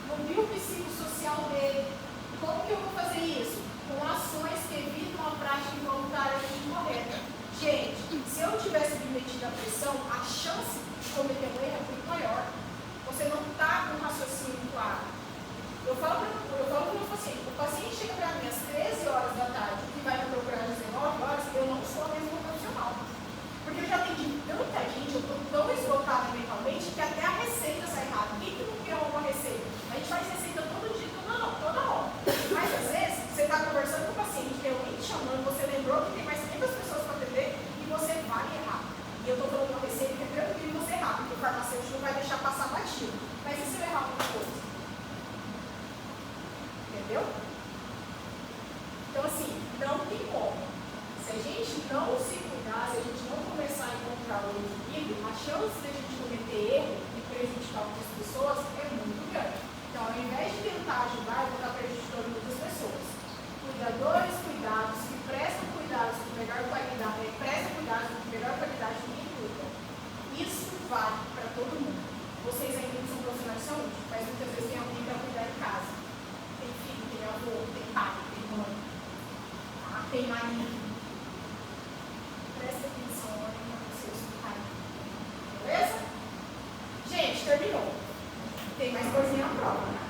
No biopsicossocial dele, farmacêutico não vai deixar passar batido. Mas e se eu errar alguma coisa? Entendeu? Então, assim, não tem como. Se a gente não se cuidar, se a gente não começar a encontrar o equilíbrio, a chance de a gente cometer erro e prejudicar outras pessoas é muito grande. Então, ao invés de tentar ajudar, eu vou estar prejudicando muitas pessoas. Cuidadores, cuidados, que prestam cuidados com melhor qualidade, prestam cuidados com melhor qualidade, ninguém cuida. Isso vale para todo mundo. Vocês ainda não são profissionais de saúde, mas muitas vezes tem alguém para cuidar em casa. Tem filho, tem avô, tem pai, tem mãe, tá? Tem marido. Presta atenção nos seus pais. Beleza? Gente, terminou. Tem mais coisinha na prova, né?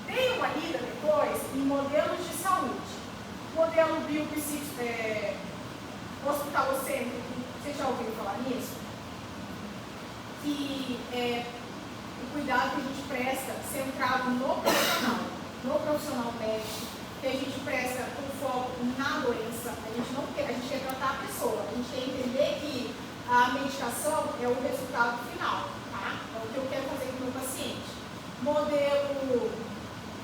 Tem uma lida depois em modelos de saúde. Modelo hospitalocêntrico, vocês já ouviram falar nisso? Que é o cuidado que a gente presta centrado no profissional médico, que a gente presta um foco na doença, a gente quer tratar a pessoa, a gente quer entender que a medicação é o resultado final, tá? É o que eu quero fazer com o meu paciente. Modelo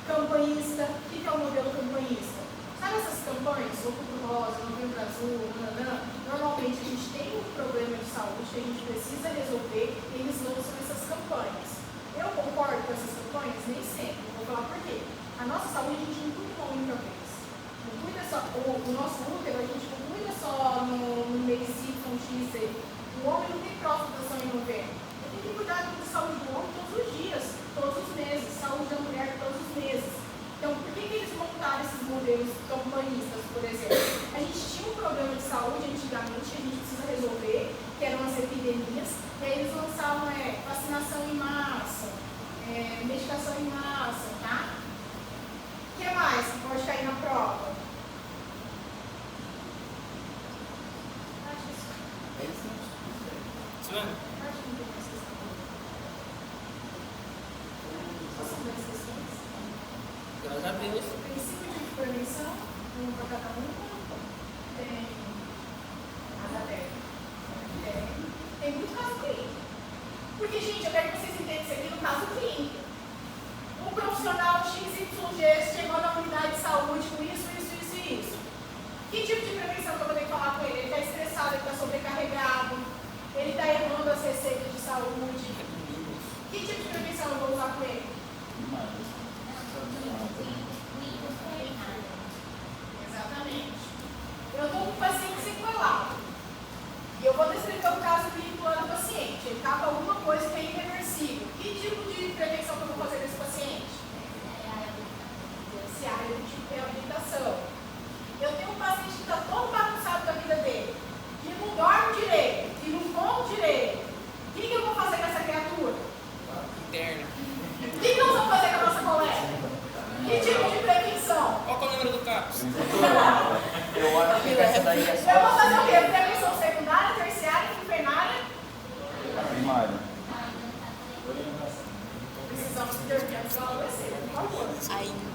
campanhista, o que é o modelo campanhista? Sabe essas campanhas, Outubro Rosa, Novembro Azul, normalmente a gente tem um problema de saúde que a gente precisa resolver e eles lançam essas campanhas. Eu concordo com essas campanhas? Nem sempre. Vou falar por quê. A nossa saúde a gente não cuida uma única vez. Não cuida só, o nosso útero a gente não cuida só no mês Y, o homem não tem prostatação em novembro. Eu tenho que cuidar da saúde do homem todos os dias, todos os meses, saúde da mulher todos os meses. Então, por que eles montaram esses modelos campanhistas, por exemplo? A gente tinha um problema de saúde antigamente, a gente precisa resolver, que eram as epidemias, e aí eles lançavam vacinação em massa, medicação em massa, tá? O que mais que pode cair na prova? Acho que isso. Isso mesmo? Acho que não tem mais questão. Só são 10 questões. Graças a Deus. Princípio de prevenção, um para cada um. Tem nada tem muito caso clínico. Porque, gente, eu quero que vocês entendam isso aqui no caso clínico. Um profissional XYG chegou na unidade de saúde com isso. Que tipo de prevenção que eu vou ter que falar com ele? Ele está estressado, ele está sobrecarregado, ele está errando as receitas de saúde. Que tipo de prevenção eu vou usar com ele? Exatamente. Eu estou com um paciente sequelado. E eu vou descrever o caso clínico lá do paciente. Ele está com alguma coisa que é irreversível. Que tipo de prevenção que eu vou fazer nesse paciente? Se a área de reabilitação. Eu tenho um paciente que está todo bagunçado da vida dele, que não dorme direito, que não come direito. O que eu vou fazer com essa criatura? Interna. O que nós vamos fazer com a nossa colega? Que tipo de prevenção? Qual que é o número do CAPS? Eu acho que essa daí é só. Eu vou fazer o quê? Prevenção secundária, terciária, enfermária? Primária. Precisamos ter tempo para por favor. Ainda.